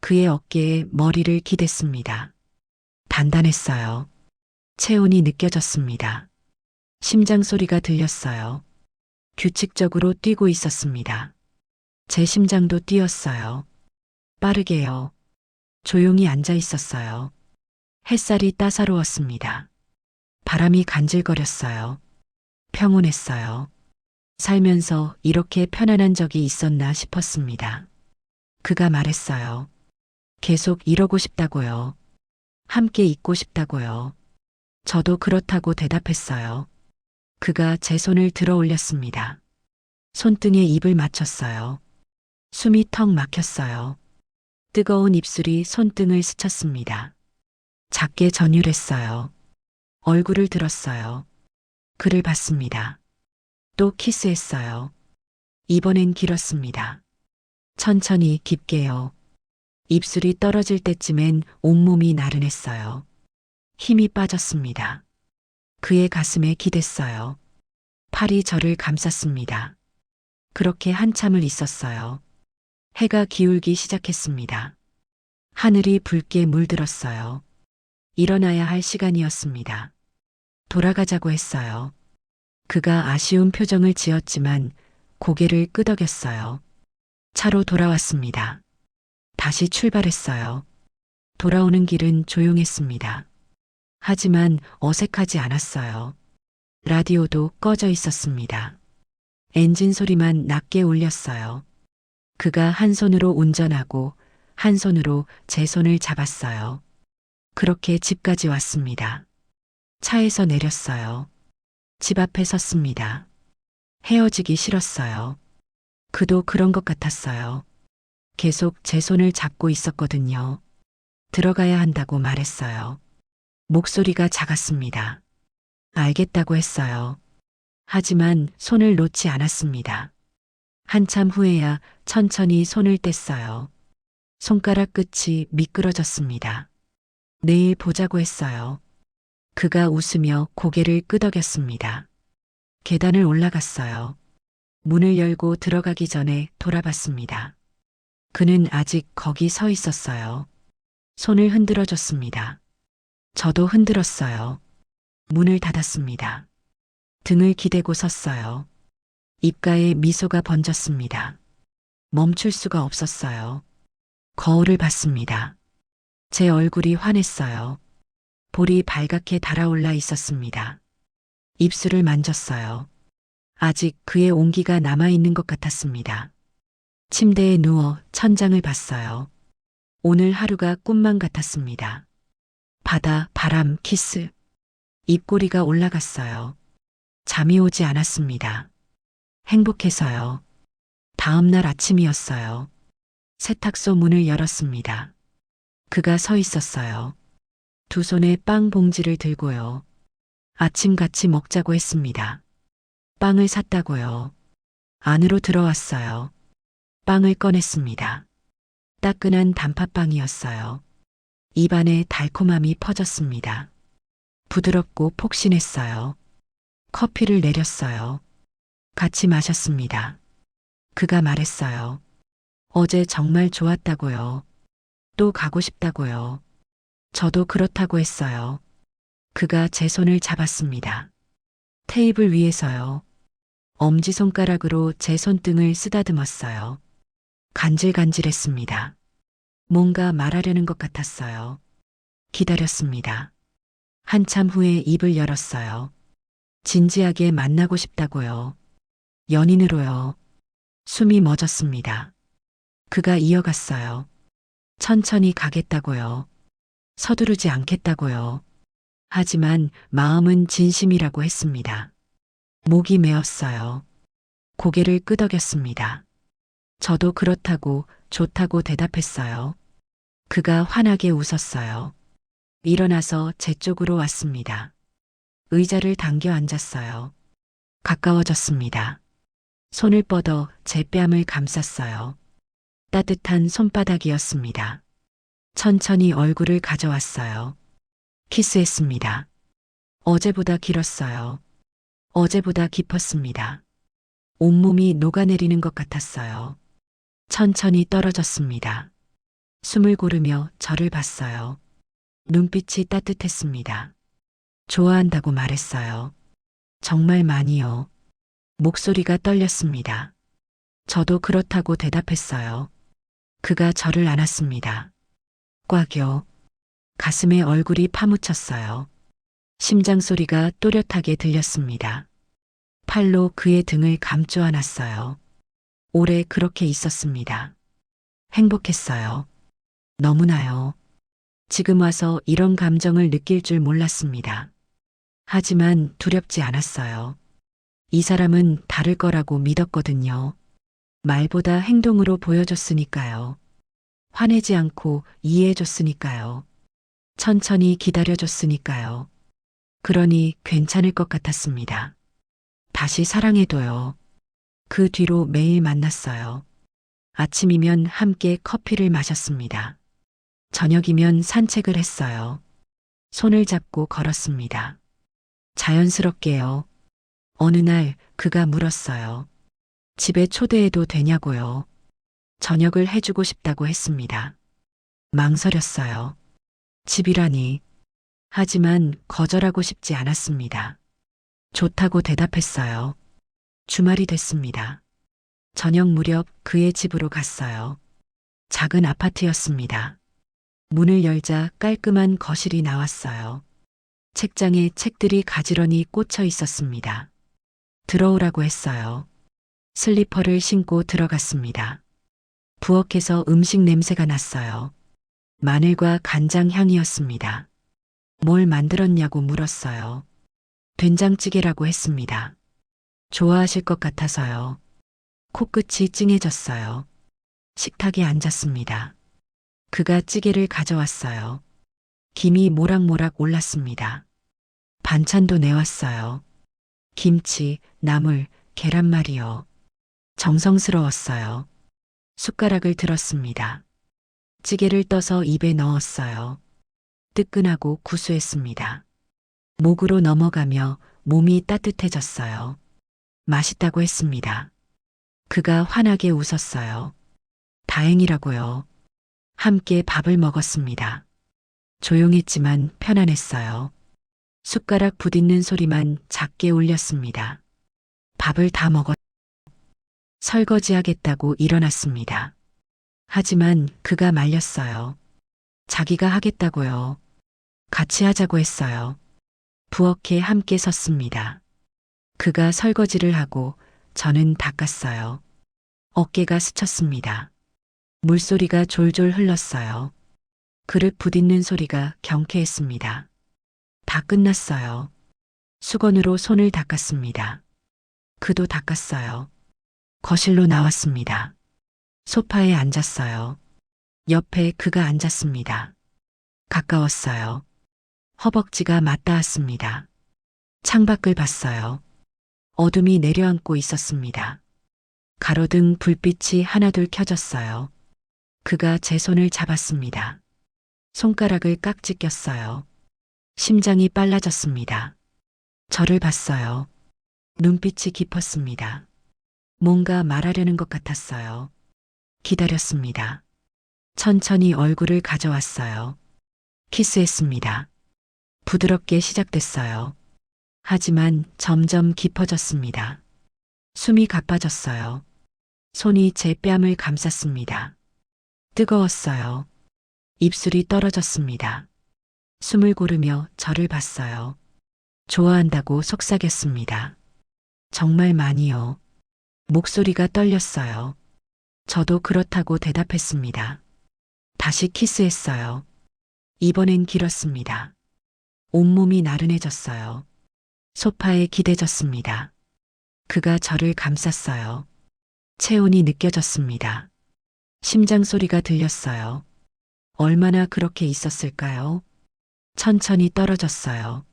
Speaker 1: 그의 어깨에 머리를 기댔습니다. 단단했어요. 체온이 느껴졌습니다. 심장 소리가 들렸어요. 규칙적으로 뛰고 있었습니다. 제 심장도 뛰었어요. 빠르게요. 조용히 앉아 있었어요. 햇살이 따사로웠습니다. 바람이 간질거렸어요. 평온했어요. 살면서 이렇게 편안한 적이 있었나 싶었습니다. 그가 말했어요. 계속 이러고 싶다고요. 함께 있고 싶다고요. 저도 그렇다고 대답했어요. 그가 제 손을 들어 올렸습니다. 손등에 입을 맞췄어요. 숨이 턱 막혔어요. 뜨거운 입술이 손등을 스쳤습니다. 작게 전율했어요. 얼굴을 들었어요. 그를 봤습니다. 또 키스했어요. 이번엔 길었습니다. 천천히 깊게요. 입술이 떨어질 때쯤엔 온몸이 나른했어요. 힘이 빠졌습니다. 그의 가슴에 기댔어요. 팔이 저를 감쌌습니다. 그렇게 한참을 있었어요. 해가 기울기 시작했습니다. 하늘이 붉게 물들었어요. 일어나야 할 시간이었습니다. 돌아가자고 했어요. 그가 아쉬운 표정을 지었지만 고개를 끄덕였어요. 차로 돌아왔습니다. 다시 출발했어요. 돌아오는 길은 조용했습니다. 하지만 어색하지 않았어요. 라디오도 꺼져 있었습니다. 엔진 소리만 낮게 울렸어요. 그가 한 손으로 운전하고 한 손으로 제 손을 잡았어요. 그렇게 집까지 왔습니다. 차에서 내렸어요. 집 앞에 섰습니다. 헤어지기 싫었어요. 그도 그런 것 같았어요. 계속 제 손을 잡고 있었거든요. 들어가야 한다고 말했어요. 목소리가 작았습니다. 알겠다고 했어요. 하지만 손을 놓지 않았습니다. 한참 후에야 천천히 손을 뗐어요. 손가락 끝이 미끄러졌습니다. 내일 보자고 했어요. 그가 웃으며 고개를 끄덕였습니다. 계단을 올라갔어요. 문을 열고 들어가기 전에 돌아봤습니다. 그는 아직 거기 서 있었어요. 손을 흔들어 줬습니다. 저도 흔들었어요. 문을 닫았습니다. 등을 기대고 섰어요. 입가에 미소가 번졌습니다. 멈출 수가 없었어요. 거울을 봤습니다. 제 얼굴이 환했어요. 볼이 발갛게 달아올라 있었습니다. 입술을 만졌어요. 아직 그의 온기가 남아있는 것 같았습니다. 침대에 누워 천장을 봤어요. 오늘 하루가 꿈만 같았습니다. 바다, 바람, 키스. 입꼬리가 올라갔어요. 잠이 오지 않았습니다. 행복해서요. 다음 날 아침이었어요. 세탁소 문을 열었습니다. 그가 서 있었어요. 두 손에 빵 봉지를 들고요. 아침 같이 먹자고 했습니다. 빵을 샀다고요. 안으로 들어왔어요. 빵을 꺼냈습니다. 따끈한 단팥빵이었어요. 입안에 달콤함이 퍼졌습니다. 부드럽고 폭신했어요. 커피를 내렸어요. 같이 마셨습니다. 그가 말했어요. 어제 정말 좋았다고요. 또 가고 싶다고요. 저도 그렇다고 했어요. 그가 제 손을 잡았습니다. 테이블 위에서요. 엄지손가락으로 제 손등을 쓰다듬었어요. 간질간질했습니다. 뭔가 말하려는 것 같았어요. 기다렸습니다. 한참 후에 입을 열었어요. 진지하게 만나고 싶다고요. 연인으로요. 숨이 멎었습니다. 그가 이어갔어요. 천천히 가겠다고요. 서두르지 않겠다고요. 하지만 마음은 진심이라고 했습니다. 목이 메었어요. 고개를 끄덕였습니다. 저도 그렇다고 좋다고 대답했어요. 그가 환하게 웃었어요. 일어나서 제 쪽으로 왔습니다. 의자를 당겨 앉았어요. 가까워졌습니다. 손을 뻗어 제 뺨을 감쌌어요. 따뜻한 손바닥이었습니다. 천천히 얼굴을 가져왔어요. 키스했습니다. 어제보다 길었어요. 어제보다 깊었습니다. 온몸이 녹아내리는 것 같았어요. 천천히 떨어졌습니다. 숨을 고르며 저를 봤어요. 눈빛이 따뜻했습니다. 좋아한다고 말했어요. 정말 많이요. 목소리가 떨렸습니다. 저도 그렇다고 대답했어요. 그가 저를 안았습니다. 꽉요. 가슴에 얼굴이 파묻혔어요. 심장 소리가 또렷하게 들렸습니다. 팔로 그의 등을 감싸 안았어요. 오래 그렇게 있었습니다. 행복했어요. 너무나요. 지금 와서 이런 감정을 느낄 줄 몰랐습니다. 하지만 두렵지 않았어요. 이 사람은 다를 거라고 믿었거든요. 말보다 행동으로 보여줬으니까요. 화내지 않고 이해해줬으니까요. 천천히 기다려줬으니까요. 그러니 괜찮을 것 같았습니다. 다시 사랑해도요. 그 뒤로 매일 만났어요. 아침이면 함께 커피를 마셨습니다. 저녁이면 산책을 했어요. 손을 잡고 걸었습니다. 자연스럽게요. 어느 날 그가 물었어요. 집에 초대해도 되냐고요. 저녁을 해주고 싶다고 했습니다. 망설였어요. 집이라니. 하지만 거절하고 싶지 않았습니다. 좋다고 대답했어요. 주말이 됐습니다. 저녁 무렵 그의 집으로 갔어요. 작은 아파트였습니다. 문을 열자 깔끔한 거실이 나왔어요. 책장에 책들이 가지런히 꽂혀 있었습니다. 들어오라고 했어요. 슬리퍼를 신고 들어갔습니다. 부엌에서 음식 냄새가 났어요. 마늘과 간장 향이었습니다. 뭘 만들었냐고 물었어요. 된장찌개라고 했습니다. 좋아하실 것 같아서요. 코끝이 찡해졌어요. 식탁에 앉았습니다. 그가 찌개를 가져왔어요. 김이 모락모락 올랐습니다. 반찬도 내왔어요. 김치, 나물, 계란말이요. 정성스러웠어요. 숟가락을 들었습니다. 찌개를 떠서 입에 넣었어요. 뜨끈하고 구수했습니다. 목으로 넘어가며 몸이 따뜻해졌어요. 맛있다고 했습니다. 그가 환하게 웃었어요. 다행이라고요. 함께 밥을 먹었습니다. 조용했지만 편안했어요. 숟가락 부딪는 소리만 작게 울렸습니다. 밥을 다 먹었. 설거지하겠다고 일어났습니다. 하지만 그가 말렸어요. 자기가 하겠다고요. 같이 하자고 했어요. 부엌에 함께 섰습니다. 그가 설거지를 하고 저는 닦았어요. 어깨가 스쳤습니다. 물소리가 졸졸 흘렀어요. 그릇 부딪는 소리가 경쾌했습니다. 다 끝났어요. 수건으로 손을 닦았습니다. 그도 닦았어요. 거실로 나왔습니다. 소파에 앉았어요. 옆에 그가 앉았습니다. 가까웠어요. 허벅지가 맞닿았습니다. 창밖을 봤어요. 어둠이 내려앉고 있었습니다. 가로등 불빛이 하나둘 켜졌어요. 그가 제 손을 잡았습니다. 손가락을 깍지 꼈어요. 심장이 빨라졌습니다. 저를 봤어요. 눈빛이 깊었습니다. 뭔가 말하려는 것 같았어요. 기다렸습니다. 천천히 얼굴을 가져왔어요. 키스했습니다. 부드럽게 시작됐어요. 하지만 점점 깊어졌습니다. 숨이 가빠졌어요. 손이 제 뺨을 감쌌습니다. 뜨거웠어요. 입술이 떨어졌습니다. 숨을 고르며 저를 봤어요. 좋아한다고 속삭였습니다. 정말 많이요. 목소리가 떨렸어요. 저도 그렇다고 대답했습니다. 다시 키스했어요. 이번엔 길었습니다. 온몸이 나른해졌어요. 소파에 기대졌습니다. 그가 저를 감쌌어요. 체온이 느껴졌습니다. 심장 소리가 들렸어요. 얼마나 그렇게 있었을까요? 천천히 떨어졌어요.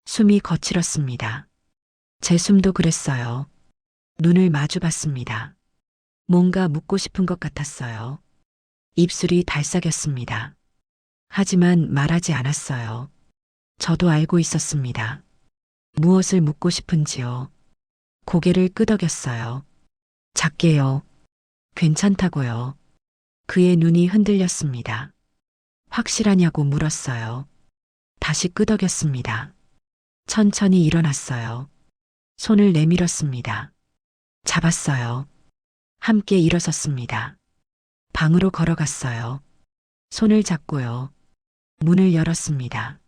Speaker 1: 숨이 거칠었습니다. 제 숨도 그랬어요. 눈을 마주 봤습니다. 뭔가 묻고 싶은 것 같았어요. 입술이 달싹였습니다. 하지만 말하지 않았어요. 저도 알고 있었습니다. 무엇을 묻고 싶은지요. 고개를 끄덕였어요. 작게요. 괜찮다고요. 그의 눈이 흔들렸습니다. 확실하냐고 물었어요. 다시 끄덕였습니다. 천천히 일어났어요. 손을 내밀었습니다. 잡았어요. 함께 일어섰습니다. 방으로 걸어갔어요. 손을 잡고요. 문을 열었습니다.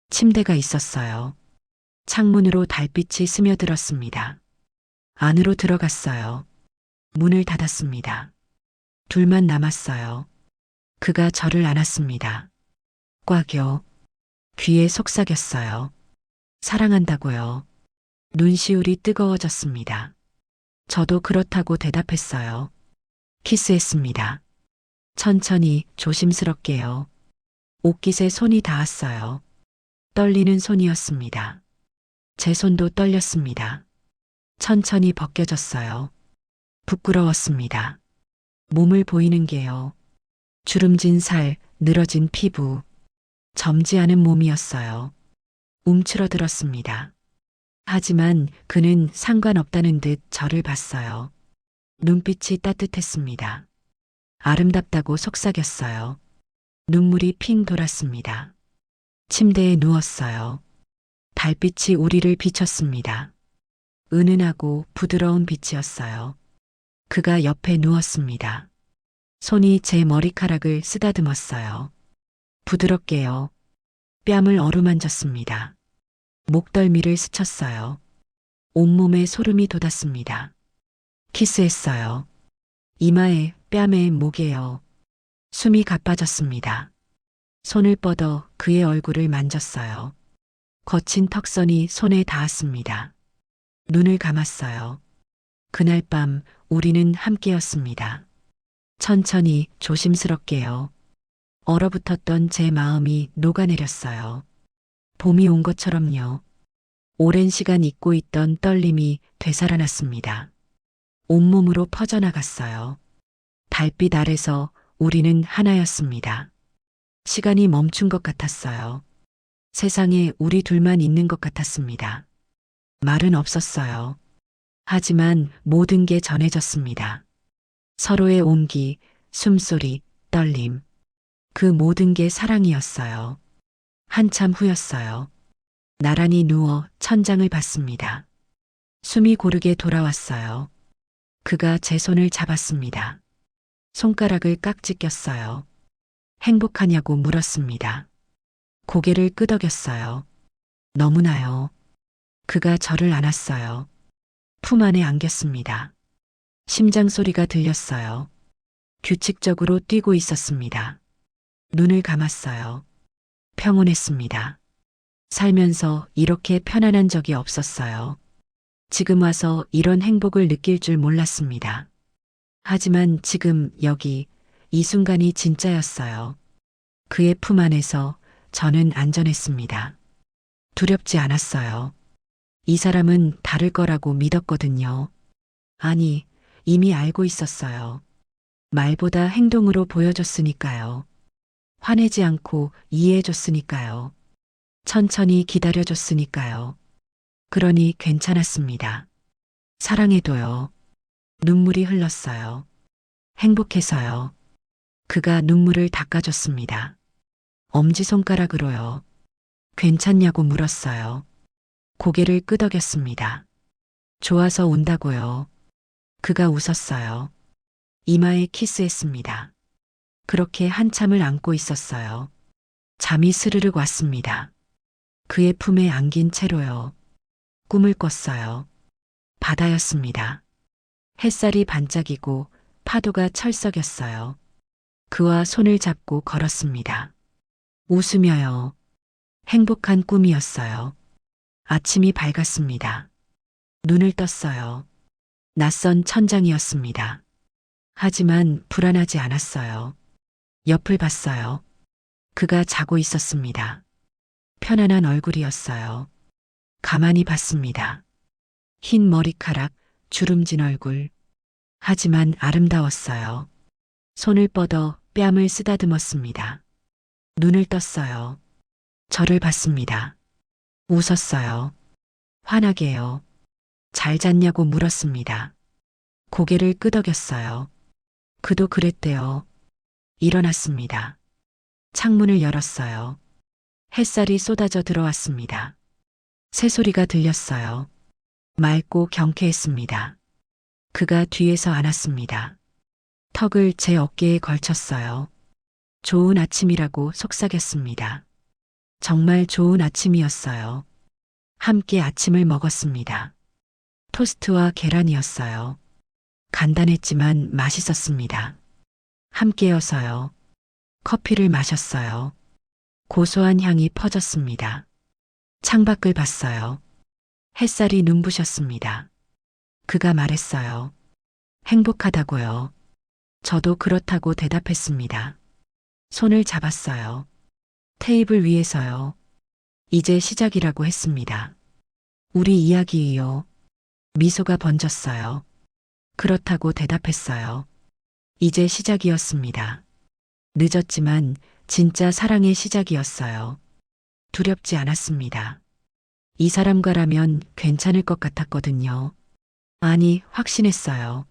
Speaker 1: 침대가 있었어요. 창문으로 달빛이 스며들었습니다. 안으로 들어갔어요. 문을 닫았습니다. 둘만 남았어요. 그가 저를 안았습니다. 꽉요. 귀에 속삭였어요. 사랑한다고요. 눈시울이 뜨거워졌습니다. 저도 그렇다고 대답했어요. 키스했습니다. 천천히 조심스럽게요. 옷깃에 손이 닿았어요. 떨리는 손이었습니다. 제 손도 떨렸습니다. 천천히 벗겨졌어요. 부끄러웠습니다. 몸을 보이는 게요. 주름진 살, 늘어진 피부, 젊지 않은 몸이었어요. 움츠러들었습니다. 하지만 그는 상관없다는 듯 저를 봤어요. 눈빛이 따뜻했습니다. 아름답다고 속삭였어요. 눈물이 핑 돌았습니다. 침대에 누웠어요. 달빛이 우리를 비췄습니다. 은은하고 부드러운 빛이었어요. 그가 옆에 누웠습니다. 손이 제 머리카락을 쓰다듬었어요. 부드럽게요. 뺨을 어루만졌습니다. 목덜미를 스쳤어요. 온몸에 소름이 돋았습니다. 키스했어요. 이마에, 뺨에, 목에요. 숨이 가빠졌습니다. 손을 뻗어 그의 얼굴을 만졌어요. 거친 턱선이 손에 닿았습니다. 눈을 감았어요. 그날 밤 우리는 함께였습니다. 천천히 조심스럽게요. 얼어붙었던 제 마음이 녹아내렸어요. 봄이 온 것처럼요. 오랜 시간 잊고 있던 떨림이 되살아났습니다. 온몸으로 퍼져나갔어요. 달빛 아래서 우리는 하나였습니다. 시간이 멈춘 것 같았어요. 세상에 우리 둘만 있는 것 같았습니다. 말은 없었어요. 하지만 모든 게 전해졌습니다. 서로의 온기, 숨소리, 떨림. 그 모든 게 사랑이었어요. 한참 후였어요. 나란히 누워 천장을 봤습니다. 숨이 고르게 돌아왔어요. 그가 제 손을 잡았습니다. 손가락을 깍지 꼈어요. 행복하냐고 물었습니다. 고개를 끄덕였어요. 너무나요. 그가 저를 안았어요. 품 안에 안겼습니다. 심장 소리가 들렸어요. 규칙적으로 뛰고 있었습니다. 눈을 감았어요. 평온했습니다. 살면서 이렇게 편안한 적이 없었어요. 지금 와서 이런 행복을 느낄 줄 몰랐습니다. 하지만 지금 여기 이 순간이 진짜였어요. 그의 품 안에서 저는 안전했습니다. 두렵지 않았어요. 이 사람은 다를 거라고 믿었거든요. 아니, 이미 알고 있었어요. 말보다 행동으로 보여줬으니까요. 화내지 않고 이해해줬으니까요. 천천히 기다려줬으니까요. 그러니 괜찮았습니다. 사랑해도요. 눈물이 흘렀어요. 행복해서요. 그가 눈물을 닦아줬습니다. 엄지손가락으로요. 괜찮냐고 물었어요. 고개를 끄덕였습니다. 좋아서 온다고요. 그가 웃었어요. 이마에 키스했습니다. 그렇게 한참을 안고 있었어요. 잠이 스르륵 왔습니다. 그의 품에 안긴 채로요. 꿈을 꿨어요. 바다였습니다. 햇살이 반짝이고 파도가 철썩였어요. 그와 손을 잡고 걸었습니다. 웃으며요. 행복한 꿈이었어요. 아침이 밝았습니다. 눈을 떴어요. 낯선 천장이었습니다. 하지만 불안하지 않았어요. 옆을 봤어요. 그가 자고 있었습니다. 편안한 얼굴이었어요. 가만히 봤습니다. 흰 머리카락, 주름진 얼굴. 하지만 아름다웠어요. 손을 뻗어 뺨을 쓰다듬었습니다. 눈을 떴어요. 저를 봤습니다. 웃었어요. 환하게요. 잘 잤냐고 물었습니다. 고개를 끄덕였어요. 그도 그랬대요. 일어났습니다. 창문을 열었어요. 햇살이 쏟아져 들어왔습니다. 새소리가 들렸어요. 맑고 경쾌했습니다. 그가 뒤에서 안았습니다. 턱을 제 어깨에 걸쳤어요. 좋은 아침이라고 속삭였습니다. 정말 좋은 아침이었어요. 함께 아침을 먹었습니다. 토스트와 계란이었어요. 간단했지만 맛있었습니다. 함께여서요. 커피를 마셨어요. 고소한 향이 퍼졌습니다. 창밖을 봤어요. 햇살이 눈부셨습니다. 그가 말했어요. 행복하다고요. 저도 그렇다고 대답했습니다. 손을 잡았어요. 테이블 위에서요. 이제 시작이라고 했습니다. 우리 이야기요. 미소가 번졌어요. 그렇다고 대답했어요. 이제 시작이었습니다. 늦었지만 진짜 사랑의 시작이었어요. 두렵지 않았습니다. 이 사람과라면 괜찮을 것 같았거든요. 아니, 확신했어요.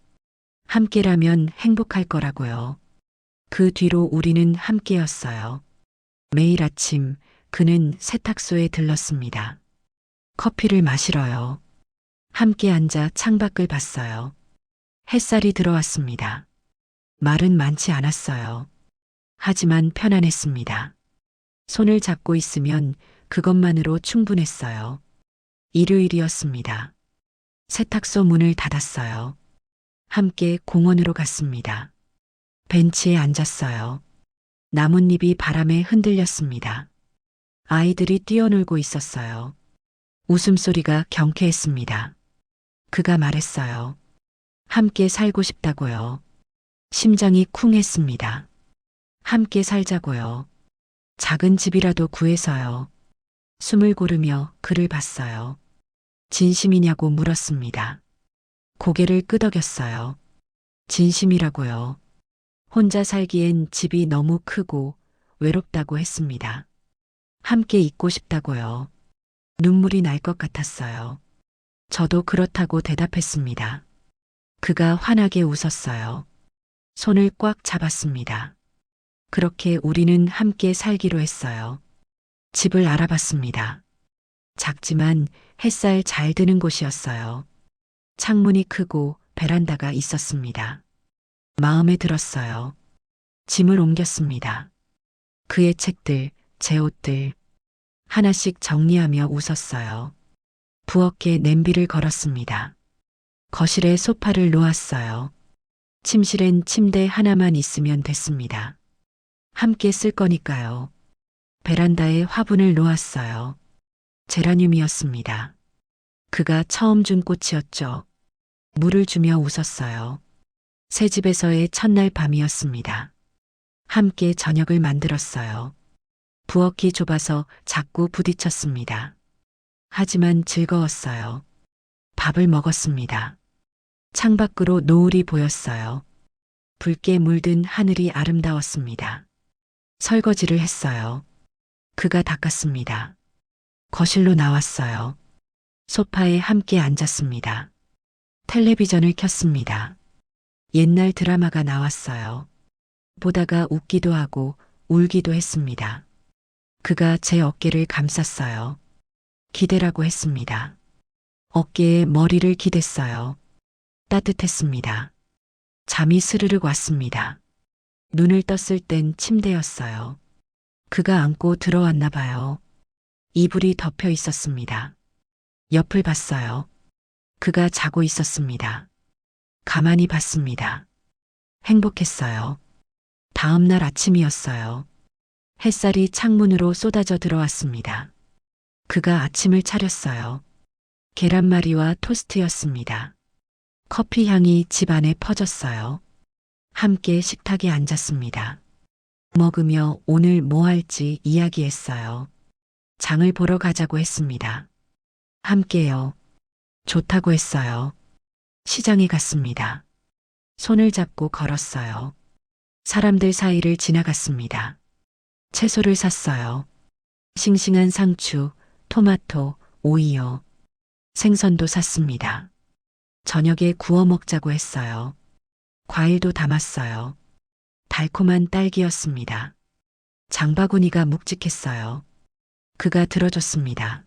Speaker 1: 함께라면 행복할 거라고요. 그 뒤로 우리는 함께였어요. 매일 아침 그는 세탁소에 들렀습니다. 커피를 마시러요. 함께 앉아 창밖을 봤어요. 햇살이 들어왔습니다. 말은 많지 않았어요. 하지만 편안했습니다. 손을 잡고 있으면 그것만으로 충분했어요. 일요일이었습니다. 세탁소 문을 닫았어요. 함께 공원으로 갔습니다. 벤치에 앉았어요. 나뭇잎이 바람에 흔들렸습니다. 아이들이 뛰어놀고 있었어요. 웃음소리가 경쾌했습니다. 그가 말했어요. 함께 살고 싶다고요. 심장이 쿵했습니다. 함께 살자고요. 작은 집이라도 구해서요. 숨을 고르며 그를 봤어요. 진심이냐고 물었습니다. 고개를 끄덕였어요. 진심이라고요. 혼자 살기엔 집이 너무 크고 외롭다고 했습니다. 함께 있고 싶다고요. 눈물이 날 것 같았어요. 저도 그렇다고 대답했습니다. 그가 환하게 웃었어요. 손을 꽉 잡았습니다. 그렇게 우리는 함께 살기로 했어요. 집을 알아봤습니다. 작지만 햇살 잘 드는 곳이었어요. 창문이 크고 베란다가 있었습니다. 마음에 들었어요. 짐을 옮겼습니다. 그의 책들, 제 옷들, 하나씩 정리하며 웃었어요. 부엌에 냄비를 걸었습니다. 거실에 소파를 놓았어요. 침실엔 침대 하나만 있으면 됐습니다. 함께 쓸 거니까요. 베란다에 화분을 놓았어요. 제라늄이었습니다. 그가 처음 준 꽃이었죠. 물을 주며 웃었어요. 새 집에서의 첫날 밤이었습니다. 함께 저녁을 만들었어요. 부엌이 좁아서 자꾸 부딪혔습니다. 하지만 즐거웠어요. 밥을 먹었습니다. 창밖으로 노을이 보였어요. 붉게 물든 하늘이 아름다웠습니다. 설거지를 했어요. 그가 닦았습니다. 거실로 나왔어요. 소파에 함께 앉았습니다. 텔레비전을 켰습니다. 옛날 드라마가 나왔어요. 보다가 웃기도 하고 울기도 했습니다. 그가 제 어깨를 감쌌어요. 기대라고 했습니다. 어깨에 머리를 기댔어요. 따뜻했습니다. 잠이 스르륵 왔습니다. 눈을 떴을 땐 침대였어요. 그가 안고 들어왔나 봐요. 이불이 덮여 있었습니다. 옆을 봤어요. 그가 자고 있었습니다. 가만히 봤습니다. 행복했어요. 다음 날 아침이었어요. 햇살이 창문으로 쏟아져 들어왔습니다. 그가 아침을 차렸어요. 계란말이와 토스트였습니다. 커피 향이 집 안에 퍼졌어요. 함께 식탁에 앉았습니다. 먹으며 오늘 뭐 할지 이야기했어요. 장을 보러 가자고 했습니다. 함께요. 좋다고 했어요. 시장에 갔습니다. 손을 잡고 걸었어요. 사람들 사이를 지나갔습니다. 채소를 샀어요. 싱싱한 상추, 토마토, 오이요. 생선도 샀습니다. 저녁에 구워 먹자고 했어요. 과일도 담았어요. 달콤한 딸기였습니다. 장바구니가 묵직했어요. 그가 들어줬습니다.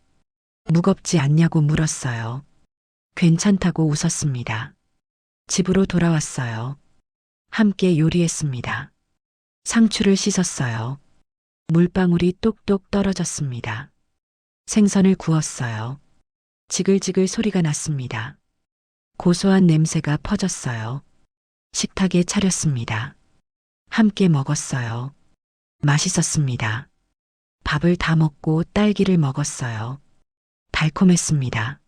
Speaker 1: 무겁지 않냐고 물었어요. 괜찮다고 웃었습니다. 집으로 돌아왔어요. 함께 요리했습니다. 상추를 씻었어요. 물방울이 똑똑 떨어졌습니다. 생선을 구웠어요. 지글지글 소리가 났습니다. 고소한 냄새가 퍼졌어요. 식탁에 차렸습니다. 함께 먹었어요. 맛있었습니다. 밥을 다 먹고 딸기를 먹었어요. 달콤했습니다.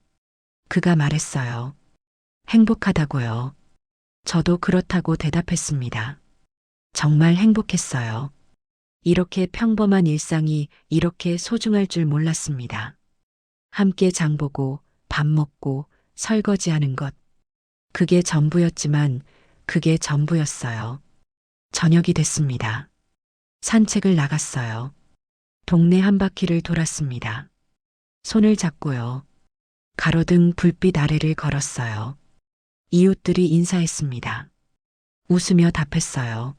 Speaker 1: 그가 말했어요. 행복하다고요. 저도 그렇다고 대답했습니다. 정말 행복했어요. 이렇게 평범한 일상이 이렇게 소중할 줄 몰랐습니다. 함께 장보고 밥 먹고 설거지하는 것. 그게 전부였지만 그게 전부였어요. 저녁이 됐습니다. 산책을 나갔어요. 동네 한 바퀴를 돌았습니다. 손을 잡고요. 가로등 불빛 아래를 걸었어요. 이웃들이 인사했습니다. 웃으며 답했어요.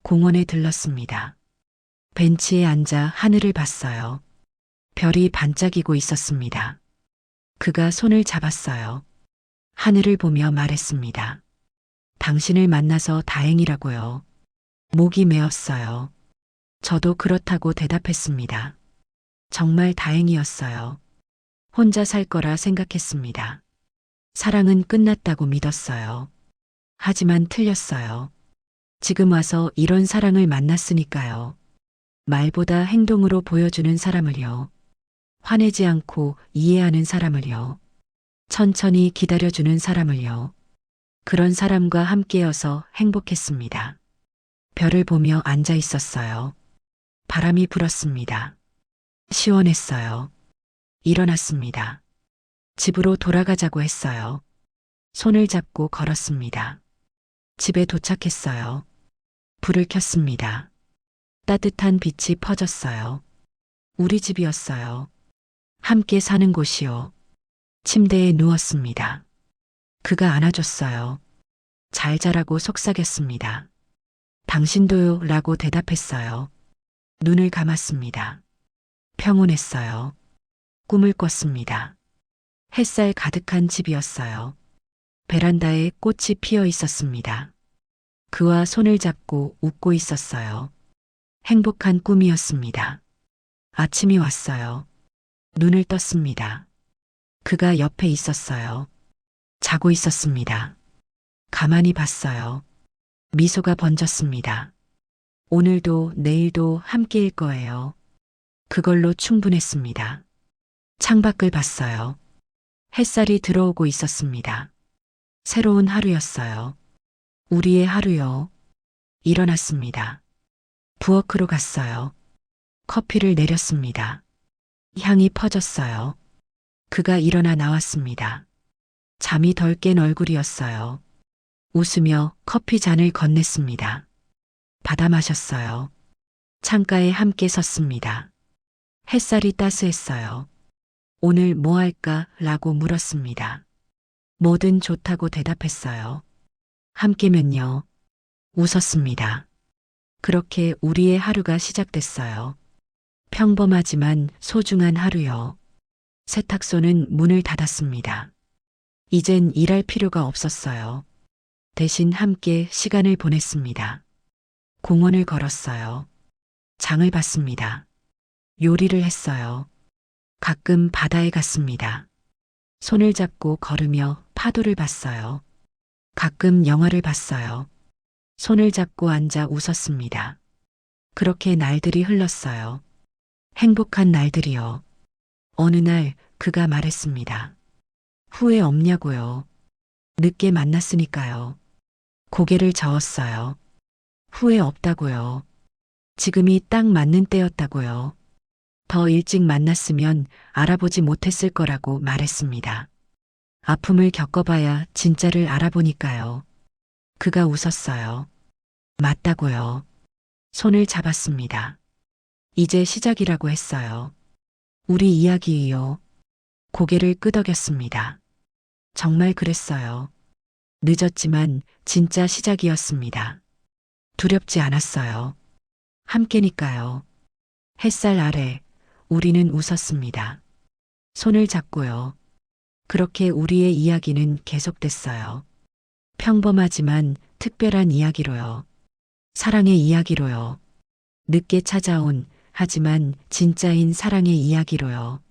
Speaker 1: 공원에 들렀습니다. 벤치에 앉아 하늘을 봤어요. 별이 반짝이고 있었습니다. 그가 손을 잡았어요. 하늘을 보며 말했습니다. 당신을 만나서 다행이라고요. 목이 메었어요. 저도 그렇다고 대답했습니다. 정말 다행이었어요. 혼자 살 거라 생각했습니다. 사랑은 끝났다고 믿었어요. 하지만 틀렸어요. 지금 와서 이런 사랑을 만났으니까요. 말보다 행동으로 보여주는 사람을요. 화내지 않고 이해하는 사람을요. 천천히 기다려주는 사람을요. 그런 사람과 함께여서 행복했습니다. 별을 보며 앉아 있었어요. 바람이 불었습니다. 시원했어요. 일어났습니다. 집으로 돌아가자고 했어요. 손을 잡고 걸었습니다. 집에 도착했어요. 불을 켰습니다. 따뜻한 빛이 퍼졌어요. 우리 집이었어요. 함께 사는 곳이요. 침대에 누웠습니다. 그가 안아줬어요. 잘 자라고 속삭였습니다. 당신도요 라고 대답했어요. 눈을 감았습니다. 평온했어요. 꿈을 꿨습니다. 햇살 가득한 집이었어요. 베란다에 꽃이 피어 있었습니다. 그와 손을 잡고 웃고 있었어요. 행복한 꿈이었습니다. 아침이 왔어요. 눈을 떴습니다. 그가 옆에 있었어요. 자고 있었습니다. 가만히 봤어요. 미소가 번졌습니다. 오늘도 내일도 함께일 거예요. 그걸로 충분했습니다. 창밖을 봤어요. 햇살이 들어오고 있었습니다. 새로운 하루였어요. 우리의 하루요. 일어났습니다. 부엌으로 갔어요. 커피를 내렸습니다. 향이 퍼졌어요. 그가 일어나 나왔습니다. 잠이 덜 깬 얼굴이었어요. 웃으며 커피 잔을 건넸습니다. 받아 마셨어요. 창가에 함께 섰습니다. 햇살이 따스했어요. 오늘 뭐 할까? 라고 물었습니다. 뭐든 좋다고 대답했어요. 함께면요. 웃었습니다. 그렇게 우리의 하루가 시작됐어요. 평범하지만 소중한 하루요. 세탁소는 문을 닫았습니다. 이젠 일할 필요가 없었어요. 대신 함께 시간을 보냈습니다. 공원을 걸었어요. 장을 봤습니다. 요리를 했어요. 가끔 바다에 갔습니다. 손을 잡고 걸으며 파도를 봤어요. 가끔 영화를 봤어요. 손을 잡고 앉아 웃었습니다. 그렇게 날들이 흘렀어요. 행복한 날들이요. 어느 날 그가 말했습니다. 후회 없냐고요. 늦게 만났으니까요. 고개를 저었어요. 후회 없다고요. 지금이 딱 맞는 때였다고요. 더 일찍 만났으면 알아보지 못했을 거라고 말했습니다. 아픔을 겪어봐야 진짜를 알아보니까요. 그가 웃었어요. 맞다고요. 손을 잡았습니다. 이제 시작이라고 했어요. 우리 이야기요. 고개를 끄덕였습니다. 정말 그랬어요. 늦었지만 진짜 시작이었습니다. 두렵지 않았어요. 함께니까요. 햇살 아래 우리는 웃었습니다. 손을 잡고요. 그렇게 우리의 이야기는 계속됐어요. 평범하지만 특별한 이야기로요. 사랑의 이야기로요. 늦게 찾아온 하지만 진짜인 사랑의 이야기로요.